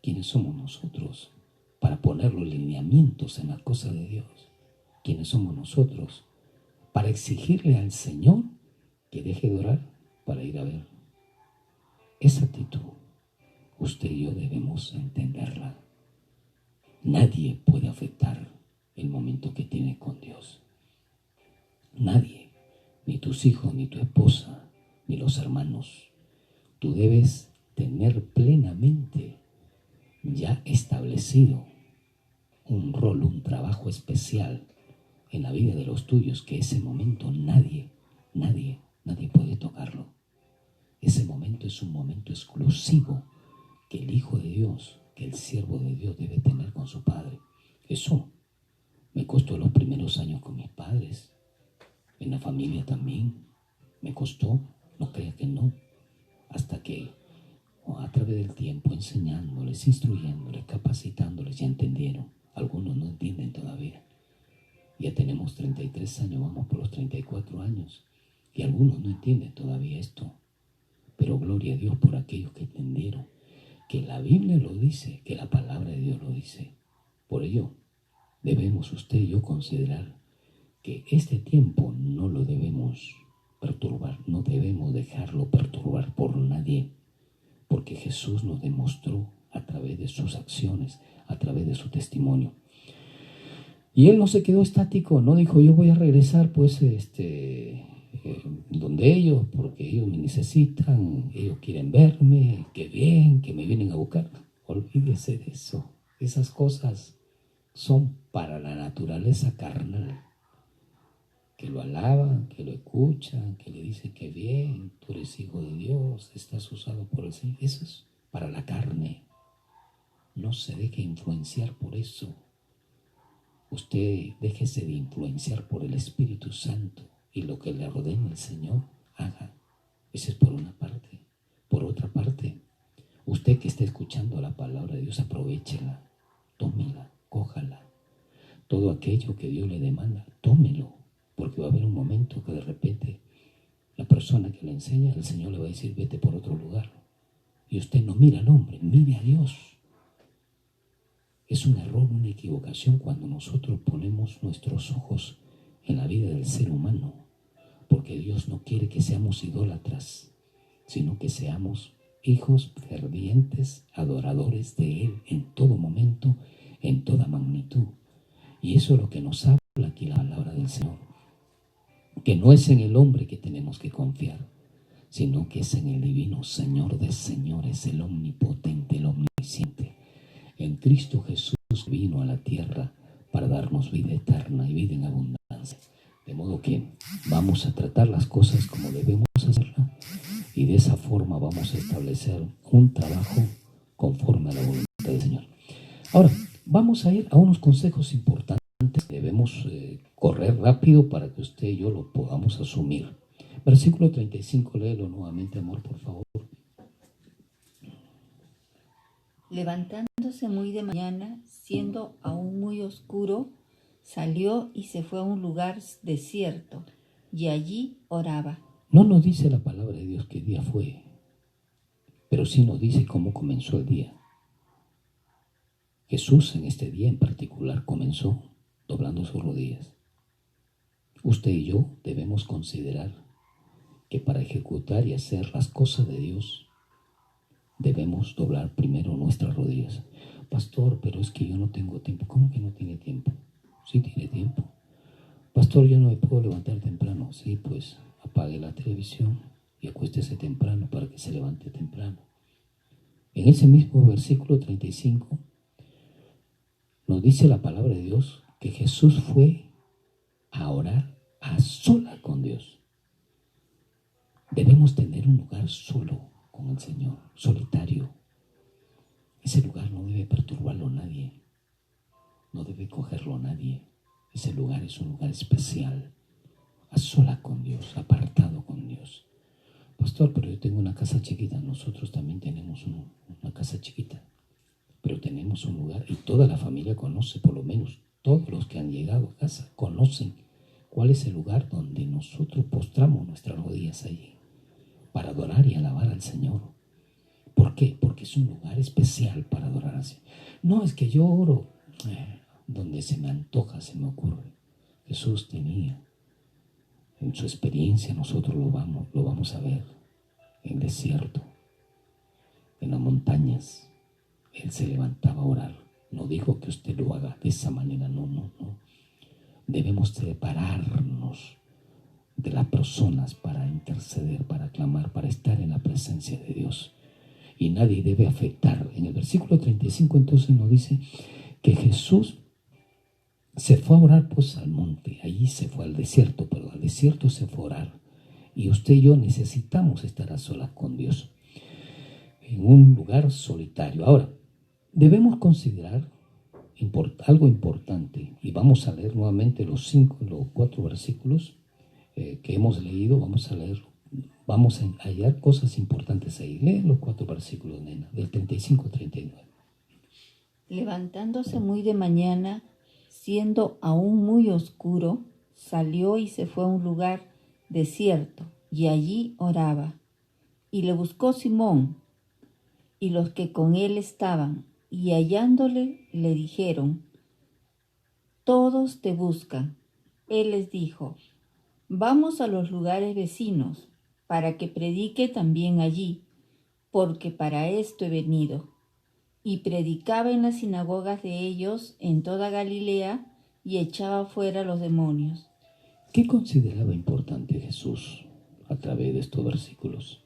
S1: ¿Quiénes somos nosotros para poner los lineamientos en las cosas de Dios? ¿Quiénes somos nosotros para exigirle al Señor que deje de orar para ir a ver? Esa actitud usted y yo debemos entenderla. Nadie puede afectar el momento que tienes con Dios. Nadie, ni tus hijos, ni tu esposa, ni los hermanos. Tú debes tener plenamente ya establecido un rol, un trabajo especial en la vida de los tuyos, que ese momento nadie puede tocarlo. Ese momento es un momento exclusivo que el Hijo de Dios, que el siervo de Dios debe tener con su Padre. Eso me costó los primeros años con mis padres, en la familia también me costó, no creas que no, hasta que a través del tiempo, enseñándoles, instruyéndoles, capacitándoles, ya entendieron. Algunos no entienden todavía. Ya tenemos 33 años, vamos por los 34 años. Y algunos no entienden todavía esto. Pero gloria a Dios por aquellos que entendieron. Que la Biblia lo dice, que la palabra de Dios lo dice. Por ello, debemos usted y yo considerar que este tiempo no lo debemos perturbar, no debemos dejarlo perturbar por nadie, porque Jesús nos demostró a través de sus acciones, a través de su testimonio. Y él no se quedó estático, no dijo yo voy a regresar pues donde ellos, porque ellos me necesitan, ellos quieren verme, que bien, que me vienen a buscar. Olvídese de eso. Esas cosas son para la naturaleza carnal, que lo alaban, que lo escuchan, que le dicen que bien, tú eres hijo de Dios, estás usado por el Señor. Eso es para la carne. No se deje influenciar por eso. Usted déjese de influenciar por el Espíritu Santo y lo que le ordene el Señor, haga. Eso es por una parte. Por otra parte, usted que está escuchando la palabra de Dios, aprovéchela, tómela, cójala. Todo aquello que Dios le demanda, tómelo, porque va a haber un momento que de repente la persona que le enseña, el Señor le va a decir, vete por otro lugar. Y usted no mira al hombre, mire a Dios. Es un error, una equivocación cuando nosotros ponemos nuestros ojos en la vida del ser humano, porque Dios no quiere que seamos idólatras, sino que seamos hijos fervientes, adoradores de Él en todo momento, en toda magnitud. Y eso es lo que nos habla aquí la palabra del Señor, que no es en el hombre que tenemos que confiar, sino que es en el divino Señor de señores, el omnipotente, el omnisciente. En Cristo Jesús vino a la tierra para darnos vida eterna y vida en abundancia. De modo que vamos a tratar las cosas como debemos hacerlas y de esa forma vamos a establecer un trabajo conforme a la voluntad del Señor. Ahora, vamos a ir a unos consejos importantes. Debemos correr rápido para que usted y yo lo podamos asumir. Versículo 35, léelo nuevamente, amor, por favor.
S2: Levantándose muy de mañana, siendo aún muy oscuro, salió y se fue a un lugar desierto, y allí oraba.
S1: No nos dice la palabra de Dios qué día fue, pero sí nos dice cómo comenzó el día. Jesús en este día en particular comenzó doblando sus rodillas. Usted y yo debemos considerar que para ejecutar y hacer las cosas de Dios, debemos doblar primero nuestras rodillas. Pastor, pero es que yo no tengo tiempo. ¿Cómo que no tiene tiempo? Sí tiene tiempo. Pastor, yo no me puedo levantar temprano. Sí, pues apague la televisión y acuéstese temprano para que se levante temprano. En ese mismo versículo 35 nos dice la palabra de Dios que Jesús fue a orar a sola con Dios. Debemos tener un lugar solo con el Señor, solitario. Ese lugar no debe perturbarlo nadie, no debe cogerlo nadie. Ese lugar es un lugar especial, a sola con Dios, apartado con Dios. Pastor, pero yo tengo una casa chiquita. Nosotros también tenemos una casa chiquita, pero tenemos un lugar y toda la familia conoce, por lo menos todos los que han llegado a casa conocen cuál es el lugar donde nosotros postramos nuestras rodillas allí para adorar y alabar al Señor. ¿Por qué? Porque es un lugar especial para adorar al Señor. No es que yo oro donde se me antoja, se me ocurre. Jesús tenía en su experiencia, nosotros lo vamos a ver en el desierto, en las montañas. Él se levantaba a orar. No digo que usted lo haga de esa manera, no. Debemos separarnos de las personas para interceder, para clamar, para estar en la presencia de Dios. Y nadie debe afectar. En el versículo 35 entonces nos dice que Jesús se fue a orar pues al monte, allí se fue al desierto se fue a orar. Y usted y yo necesitamos estar a solas con Dios, en un lugar solitario. Ahora, debemos considerar algo importante, y vamos a leer nuevamente los 4 versículos que hemos leído. Vamos a leer Vamos a hallar cosas importantes ahí. Lee los 4 versículos, nena, del 35 al 39.
S2: Levantándose muy de mañana, siendo aún muy oscuro, salió y se fue a un lugar desierto, y allí oraba. Y le buscó Simón y los que con él estaban, y hallándole le dijeron: todos te buscan. Él les dijo: vamos a los lugares vecinos, para que predique también allí, porque para esto he venido. Y predicaba en las sinagogas de ellos en toda Galilea, y echaba fuera los demonios.
S1: ¿Qué consideraba importante Jesús a través de estos versículos?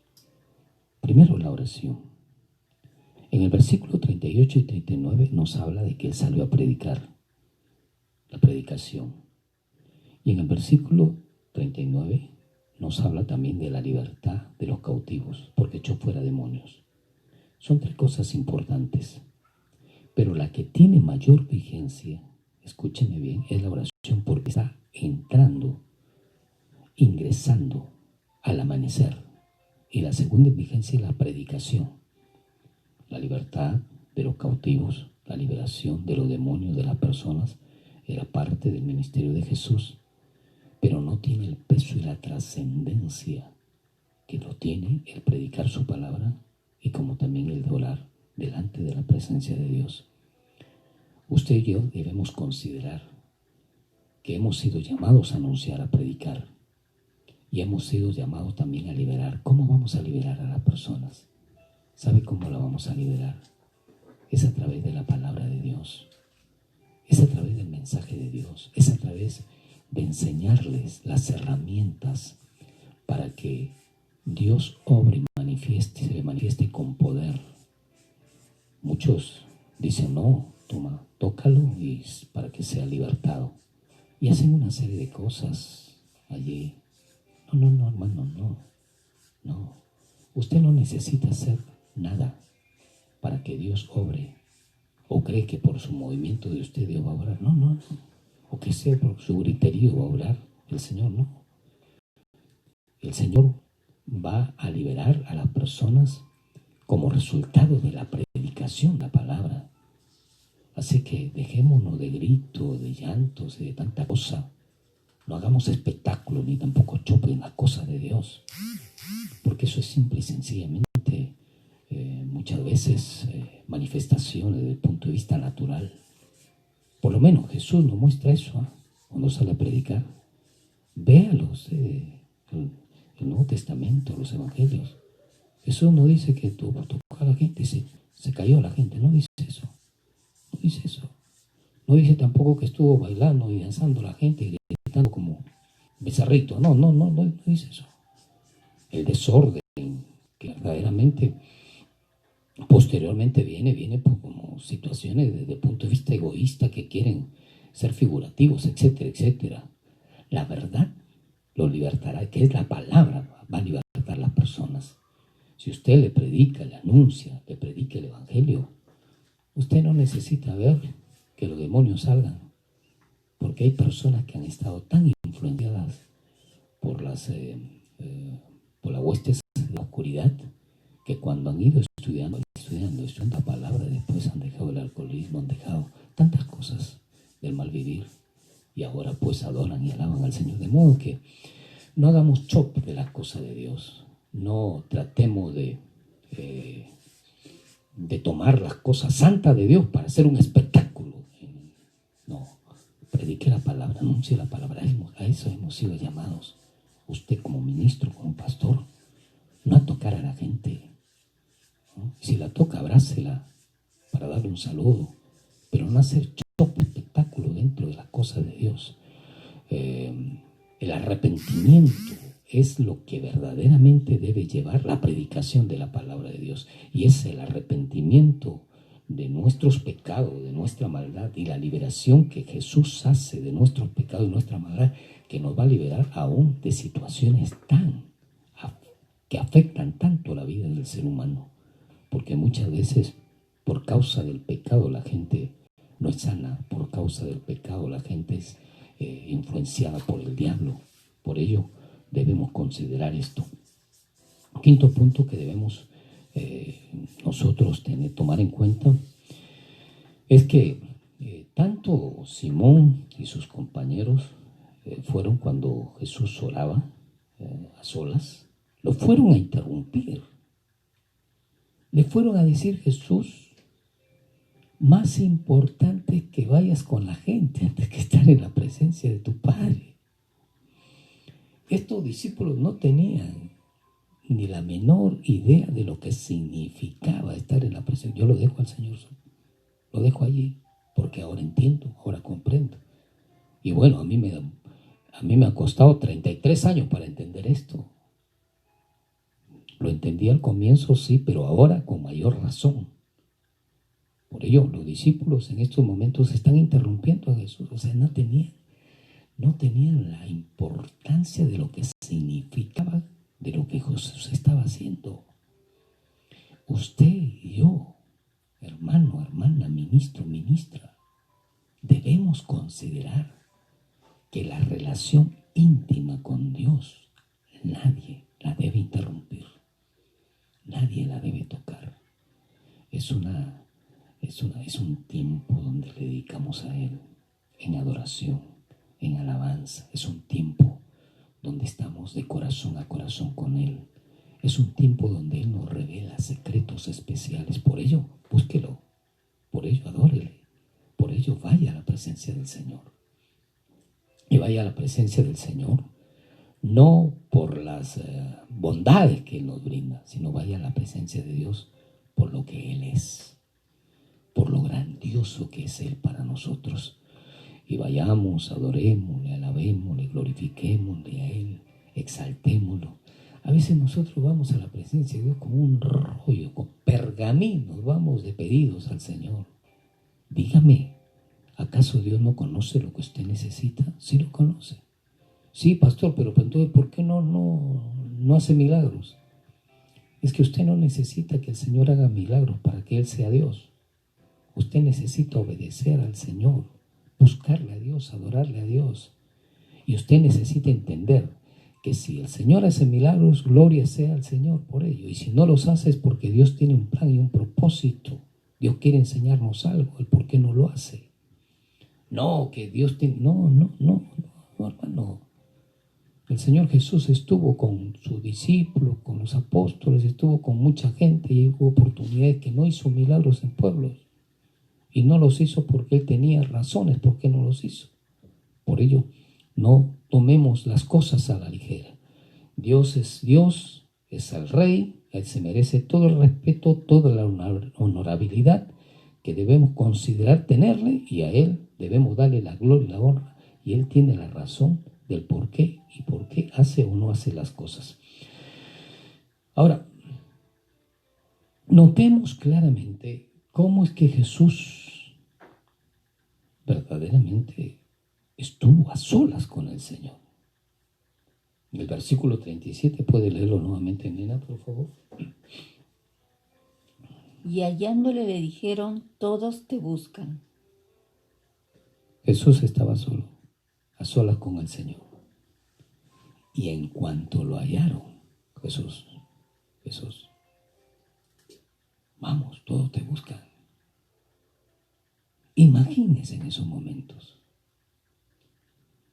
S1: Primero, la oración. En el versículo 38 y 39 nos habla de que Él salió a predicar, la predicación. Y en el versículo 39 nos habla también de la libertad de los cautivos, porque echó fuera demonios. Son 3 cosas importantes, pero la que tiene mayor vigencia, escúcheme bien, es la oración, porque está ingresando al amanecer. Y la segunda vigencia es la predicación, la libertad de los cautivos, la liberación de los demonios de las personas, era parte del ministerio de Jesús, pero no tiene el peso y la trascendencia que lo tiene el predicar su palabra y como también el de orar delante de la presencia de Dios. Usted y yo debemos considerar que hemos sido llamados a anunciar, a predicar, y hemos sido llamados también a liberar. ¿Cómo vamos a liberar a las personas? ¿Sabe cómo la vamos a liberar? Es a través de la palabra de Dios, es a través del mensaje de Dios, es a través de enseñarles las herramientas para que Dios obre y se manifieste con poder. Muchos dicen: no, toma, tócalo y para que sea libertado. Y hacen una serie de cosas allí. No, hermano, no. Usted no necesita hacer nada para que Dios obre. O cree que por su movimiento de usted Dios va a obrar. No. O que sea por su griterío va a obrar. El Señor no. El Señor va a liberar a las personas como resultado de la predicación de la palabra. Así que dejémonos de gritos, de llantos y de tanta cosa. No hagamos espectáculo ni tampoco choque en las cosas de Dios, porque eso es simple y sencillamente muchas veces manifestaciones desde el punto de vista natural. Por lo menos Jesús nos muestra eso cuando sale a predicar. Véalos, el Nuevo Testamento, los Evangelios. Jesús no dice que tocó a la gente y se cayó la gente, no dice eso. No dice eso. No dice tampoco que estuvo bailando y danzando la gente y gritando como becerrito. No dice eso. El desorden que verdaderamente posteriormente viene por como situaciones desde el punto de vista egoísta que quieren ser figurativos, etcétera. La verdad lo libertará, que es la palabra, va a libertar a las personas. Si usted le predica, le anuncia, le predica el Evangelio, usted no necesita ver que los demonios salgan, porque hay personas que han estado tan influenciadas por las huestes de la oscuridad, que cuando han ido estudiando la palabra, después han dejado el alcoholismo, han dejado tantas cosas del mal vivir, y ahora pues adoran y alaban al Señor. De modo que no hagamos choque de las cosas de Dios, no tratemos de tomar las cosas santas de Dios para hacer un espectáculo. No, predique la palabra, anuncie la palabra. A eso hemos sido llamados. Usted como ministro, como pastor, no a tocar a la gente, ¿no? Si la toca, abrácela para darle un saludo, pero no hacer choque, espectáculo dentro de las cosas de Dios. El arrepentimiento es lo que verdaderamente debe llevar la predicación de la palabra de Dios, y es el arrepentimiento de nuestros pecados, de nuestra maldad, y la liberación que Jesús hace de nuestros pecados y nuestra maldad, que nos va a liberar aún de situaciones que afectan tanto la vida del ser humano, porque muchas veces por causa del pecado la gente no es sana, por causa del pecado la gente es influenciada por el diablo. Por ello debemos considerar esto. Quinto punto que debemos nosotros tomar en cuenta es que tanto Simón y sus compañeros fueron cuando Jesús oraba a solas, lo fueron a interrumpir. Le fueron a decir: Jesús, más importante es que vayas con la gente antes que estar en la presencia de tu Padre. Estos discípulos no tenían ni la menor idea de lo que significaba estar en la presencia. Yo lo dejo al Señor, lo dejo allí, porque ahora entiendo, ahora comprendo. Y bueno, a mí me ha costado 33 años para entender esto. Lo entendí al comienzo, sí, pero ahora con mayor razón. Por ello, los discípulos en estos momentos están interrumpiendo a Jesús. O sea, no tenían la importancia de lo que significaba, de lo que Jesús estaba haciendo. Usted y yo, hermano, hermana, ministro, ministra, debemos considerar que la relación íntima con Dios nadie la debe interrumpir, nadie la debe tocar. Es un tiempo donde le dedicamos a Él en adoración, en alabanza. Es un tiempo donde estamos de corazón a corazón con Él. Es un tiempo donde Él nos revela secretos especiales. Por ello, búsquelo. Por ello, adórele. Por ello, vaya a la presencia del Señor. Y vaya a la presencia del Señor no por las bondades que Él nos brinda, sino vaya a la presencia de Dios por lo que Él es, por lo grandioso que es Él para nosotros. Y vayamos, adorémosle, alabémosle, glorifiquémosle a Él, exaltémoslo. A veces nosotros vamos a la presencia de Dios con un rollo, con pergaminos, vamos de pedidos al Señor. Dígame, ¿acaso Dios no conoce lo que usted necesita? Sí lo conoce. Sí, pastor, pero entonces, ¿por qué no hace milagros? Es que usted no necesita que el Señor haga milagros para que Él sea Dios. Usted necesita obedecer al Señor, buscarle a Dios, adorarle a Dios. Y usted necesita entender que si el Señor hace milagros, gloria sea al Señor por ello. Y si no los hace es porque Dios tiene un plan y un propósito. Dios quiere enseñarnos algo, el por qué no lo hace. No, que Dios tiene... No, hermano. El Señor Jesús estuvo con sus discípulos, con los apóstoles, estuvo con mucha gente y hubo oportunidades que no hizo milagros en pueblos. Y no los hizo porque Él tenía razones por qué no los hizo. Por ello, no tomemos las cosas a la ligera. Dios, es el Rey, Él se merece todo el respeto, toda la honorabilidad que debemos considerar tenerle, y a Él debemos darle la gloria y la honra, y Él tiene la razón del por qué y por qué hace o no hace las cosas. Ahora, notemos claramente cómo es que Jesús verdaderamente estuvo a solas con el Señor. En el versículo 37, puede leerlo nuevamente, nena, por favor.
S2: Y hallándole le dijeron: todos te buscan.
S1: Jesús estaba solo, a solas con el Señor. Y en cuanto lo hallaron, Jesús, vamos, todos te buscan. Imagínense en esos momentos.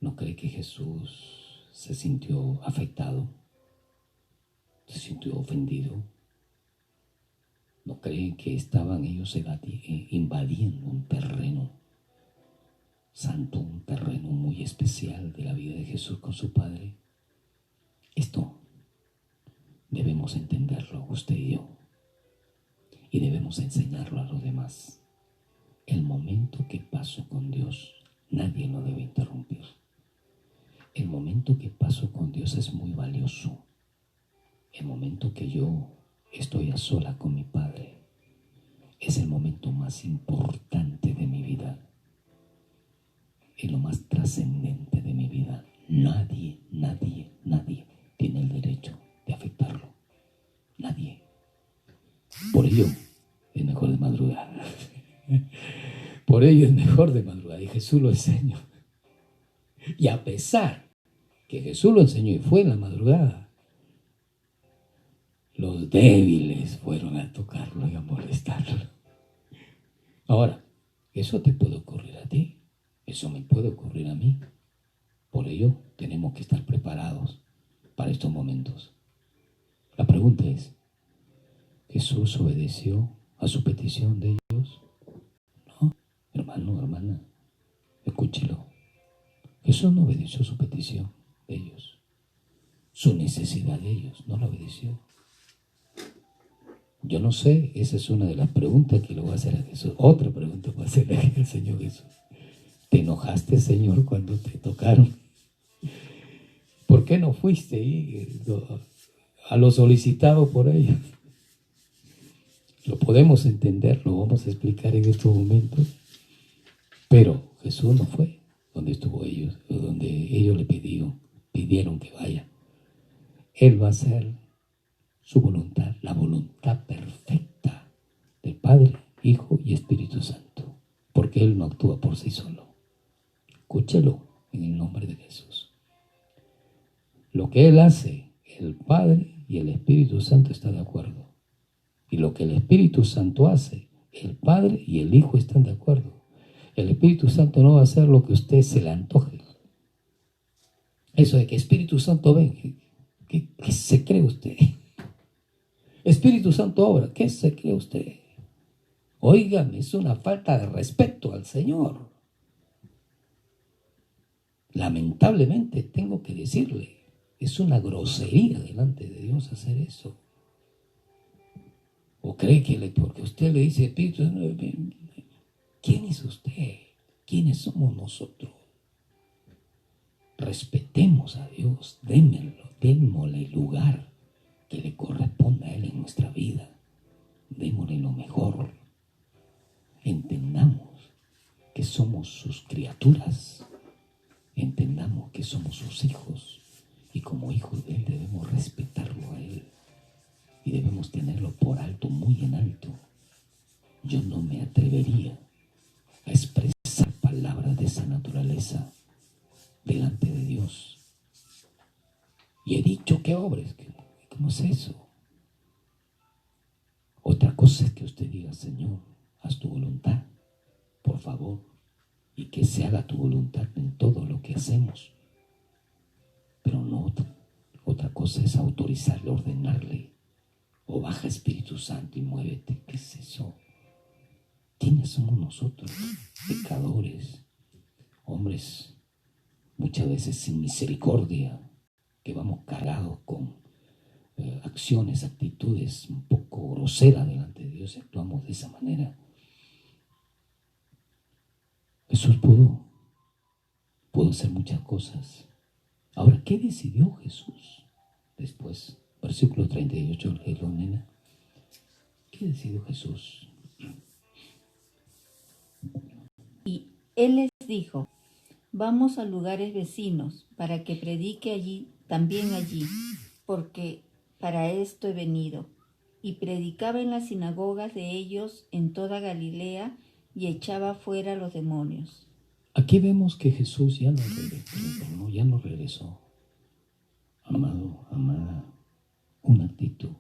S1: ¿No cree que Jesús se sintió afectado? ¿Se sintió ofendido? ¿No creen que estaban ellos invadiendo un terreno santo, un terreno muy especial de la vida de Jesús con su Padre? Esto debemos entenderlo usted y yo, y debemos enseñarlo a los demás. El momento que paso con Dios, nadie lo debe interrumpir. El momento que paso con Dios es muy valioso. El momento que yo estoy a sola con mi Padre es el momento más importante de mi vida, es lo más trascendente de mi vida. Nadie tiene el derecho de afectarlo. Nadie. Por ello es mejor de madrugada. Por ello es mejor de madrugada. Y Jesús lo enseñó. Y a pesar que Jesús lo enseñó y fue en la madrugada, Los débiles fueron a tocarlo y a molestarlo. Ahora, eso te puede ocurrir a ti, eso me puede ocurrir a mí. Por ello, tenemos que estar preparados para estos momentos. La pregunta es, ¿Jesús obedeció a su petición de ellos? No, hermano, hermana, escúchelo. Jesús no obedeció su petición de ellos. Su necesidad de ellos no la obedeció. Yo no sé, esa es una de las preguntas que le voy a hacer a Jesús. Otra pregunta para hacerle al Señor Jesús. ¿Te enojaste, Señor, cuando te tocaron? ¿Por qué no fuiste a lo solicitado por ellos? Lo podemos entender, lo vamos a explicar en estos momentos. Pero Jesús no fue donde estuvo ellos, o donde ellos le pidieron que vaya. Él va a hacer su voluntad, la voluntad perfecta del Padre, Hijo y Espíritu Santo, porque Él no actúa por sí solo. Escúchelo en el nombre de Jesús. Lo que Él hace, el Padre y el Espíritu Santo están de acuerdo. Y lo que el Espíritu Santo hace, el Padre y el Hijo están de acuerdo. El Espíritu Santo no va a hacer lo que a usted se le antoje. Eso de que Espíritu Santo ven, ¿qué se cree usted? Espíritu Santo obra, ¿qué se cree usted? Óigame, es una falta de respeto al Señor. Lamentablemente tengo que decirle, es una grosería delante de Dios hacer eso. ¿O cree que porque usted le dice Espíritu Santo, ¿quién es usted? ¿Quiénes somos nosotros? Respetemos a Dios, démosle el lugar que le corresponde a Él en nuestra vida. Démosle lo mejor. Entendamos que somos sus criaturas. Entendamos que somos sus hijos. Y como hijos de Él debemos respetarlo a Él. Y debemos tenerlo por alto, muy en alto. Yo no me atrevería a expresar palabras de esa naturaleza delante de Dios. Y he dicho que obres. ¿Cómo es eso? Otra cosa es que usted diga, Señor, haz tu voluntad, por favor, y que se haga tu voluntad en todo lo que hacemos. Pero no, otra cosa es autorizarle, ordenarle, o baja Espíritu Santo y muévete. ¿Qué es eso? ¿Quiénes somos nosotros? Pecadores, hombres muchas veces sin misericordia, que vamos cargados con acciones, actitudes un poco groseras delante de Dios y actuamos de esa manera. Jesús pudo hacer muchas cosas. Ahora, ¿qué decidió Jesús? Después, versículo 38, nena. ¿Qué decidió Jesús?
S2: Y Él les dijo, vamos a lugares vecinos para que predique también allí, porque para esto he venido. Y predicaba en las sinagogas de ellos en toda Galilea y echaba fuera a los demonios.
S1: Aquí vemos que Jesús ya no regresó. Amado, amada, una actitud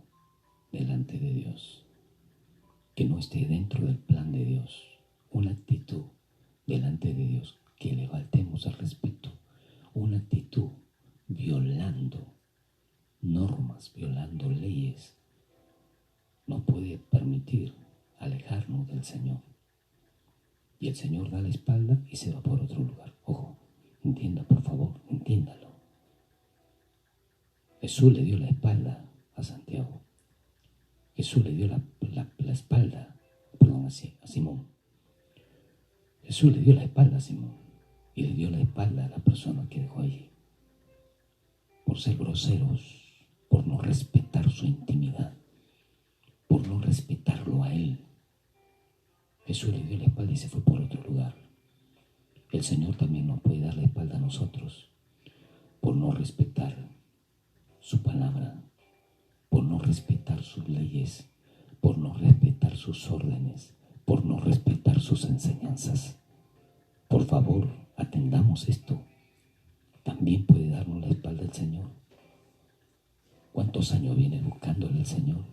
S1: delante de Dios que no esté dentro del plan de Dios. Una actitud delante de Dios que le faltemos al respeto. Una actitud violando normas, violando leyes, no puede permitir alejarnos del Señor. Y el Señor da la espalda y se va por otro lugar. Ojo, entienda, por favor, entiéndalo. Jesús le dio la espalda a Santiago. Jesús le dio la espalda, a Simón. Jesús le dio la espalda a Simón y le dio la espalda a la persona que dejó allí. Por ser groseros, por no respetar su intimidad, por no respetarlo a Él. Jesús le dio la espalda y se fue por otro lugar. El Señor también nos puede dar la espalda a nosotros por no respetar su palabra, por no respetar sus leyes, por no respetar sus órdenes, por no respetar sus enseñanzas. Por favor, atendamos esto. También puede darnos la espalda el Señor. ¿Cuánto ¿Cuántos años vienes buscándole al Señor?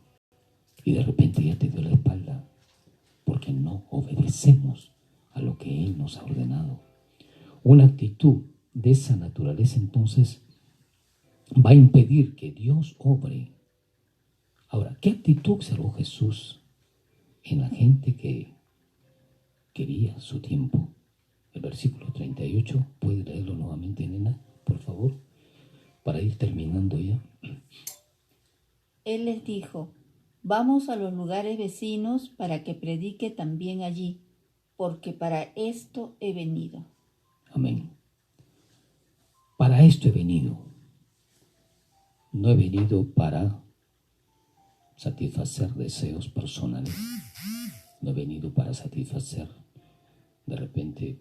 S1: Y de repente ya te dio la espalda porque no obedecemos a lo que Él nos ha ordenado. Una actitud de esa naturaleza entonces va a impedir que Dios obre. Ahora, ¿qué actitud observó Jesús en la gente que quería su tiempo? El versículo 38, ¿puede leerlo nuevamente, nena, por favor? Para ir terminando ya.
S2: Él les dijo: vamos a los lugares vecinos para que predique también allí, porque para esto he venido.
S1: Amén. Para esto he venido. No he venido para satisfacer deseos personales. No he venido para satisfacer de repente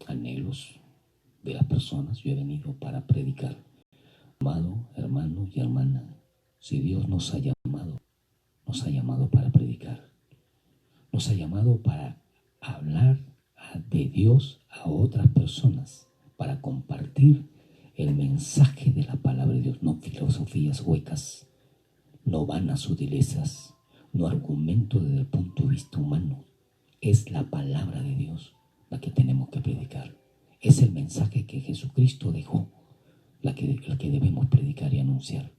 S1: anhelos de las personas. Yo he venido para predicar. Amado hermano y hermana, si Dios nos ha llamado para predicar. Nos ha llamado para hablar de Dios a otras personas, para compartir el mensaje de la palabra de Dios, no filosofías huecas, no vanas sutilezas, no argumentos desde el punto de vista humano. Es la palabra de Dios la que tenemos que predicar. Es el mensaje que Jesucristo dejó, la que debemos predicar y anunciar.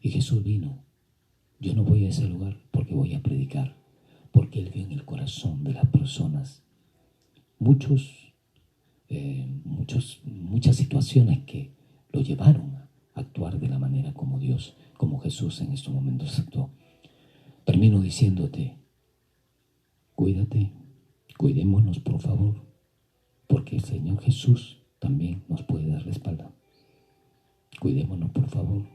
S1: Y Jesús vino. Yo no voy a ese lugar porque voy a predicar, porque Él vio en el corazón de las personas muchas situaciones que lo llevaron a actuar de la manera como Dios, como Jesús en estos momentos actuó. Termino diciéndote, cuídate, cuidémonos por favor, porque el Señor Jesús también nos puede dar la espalda. Cuidémonos por favor,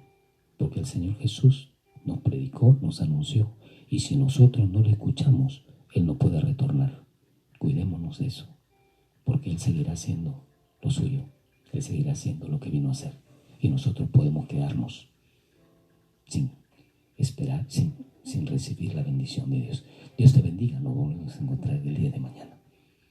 S1: porque el Señor Jesús nos predicó, nos anunció, y si nosotros no le escuchamos, Él no puede retornar. Cuidémonos de eso, porque Él seguirá haciendo lo suyo, Él seguirá haciendo lo que vino a hacer, y nosotros podemos quedarnos sin esperar, sin recibir la bendición de Dios. Dios te bendiga, nos volvemos a encontrar el día de mañana.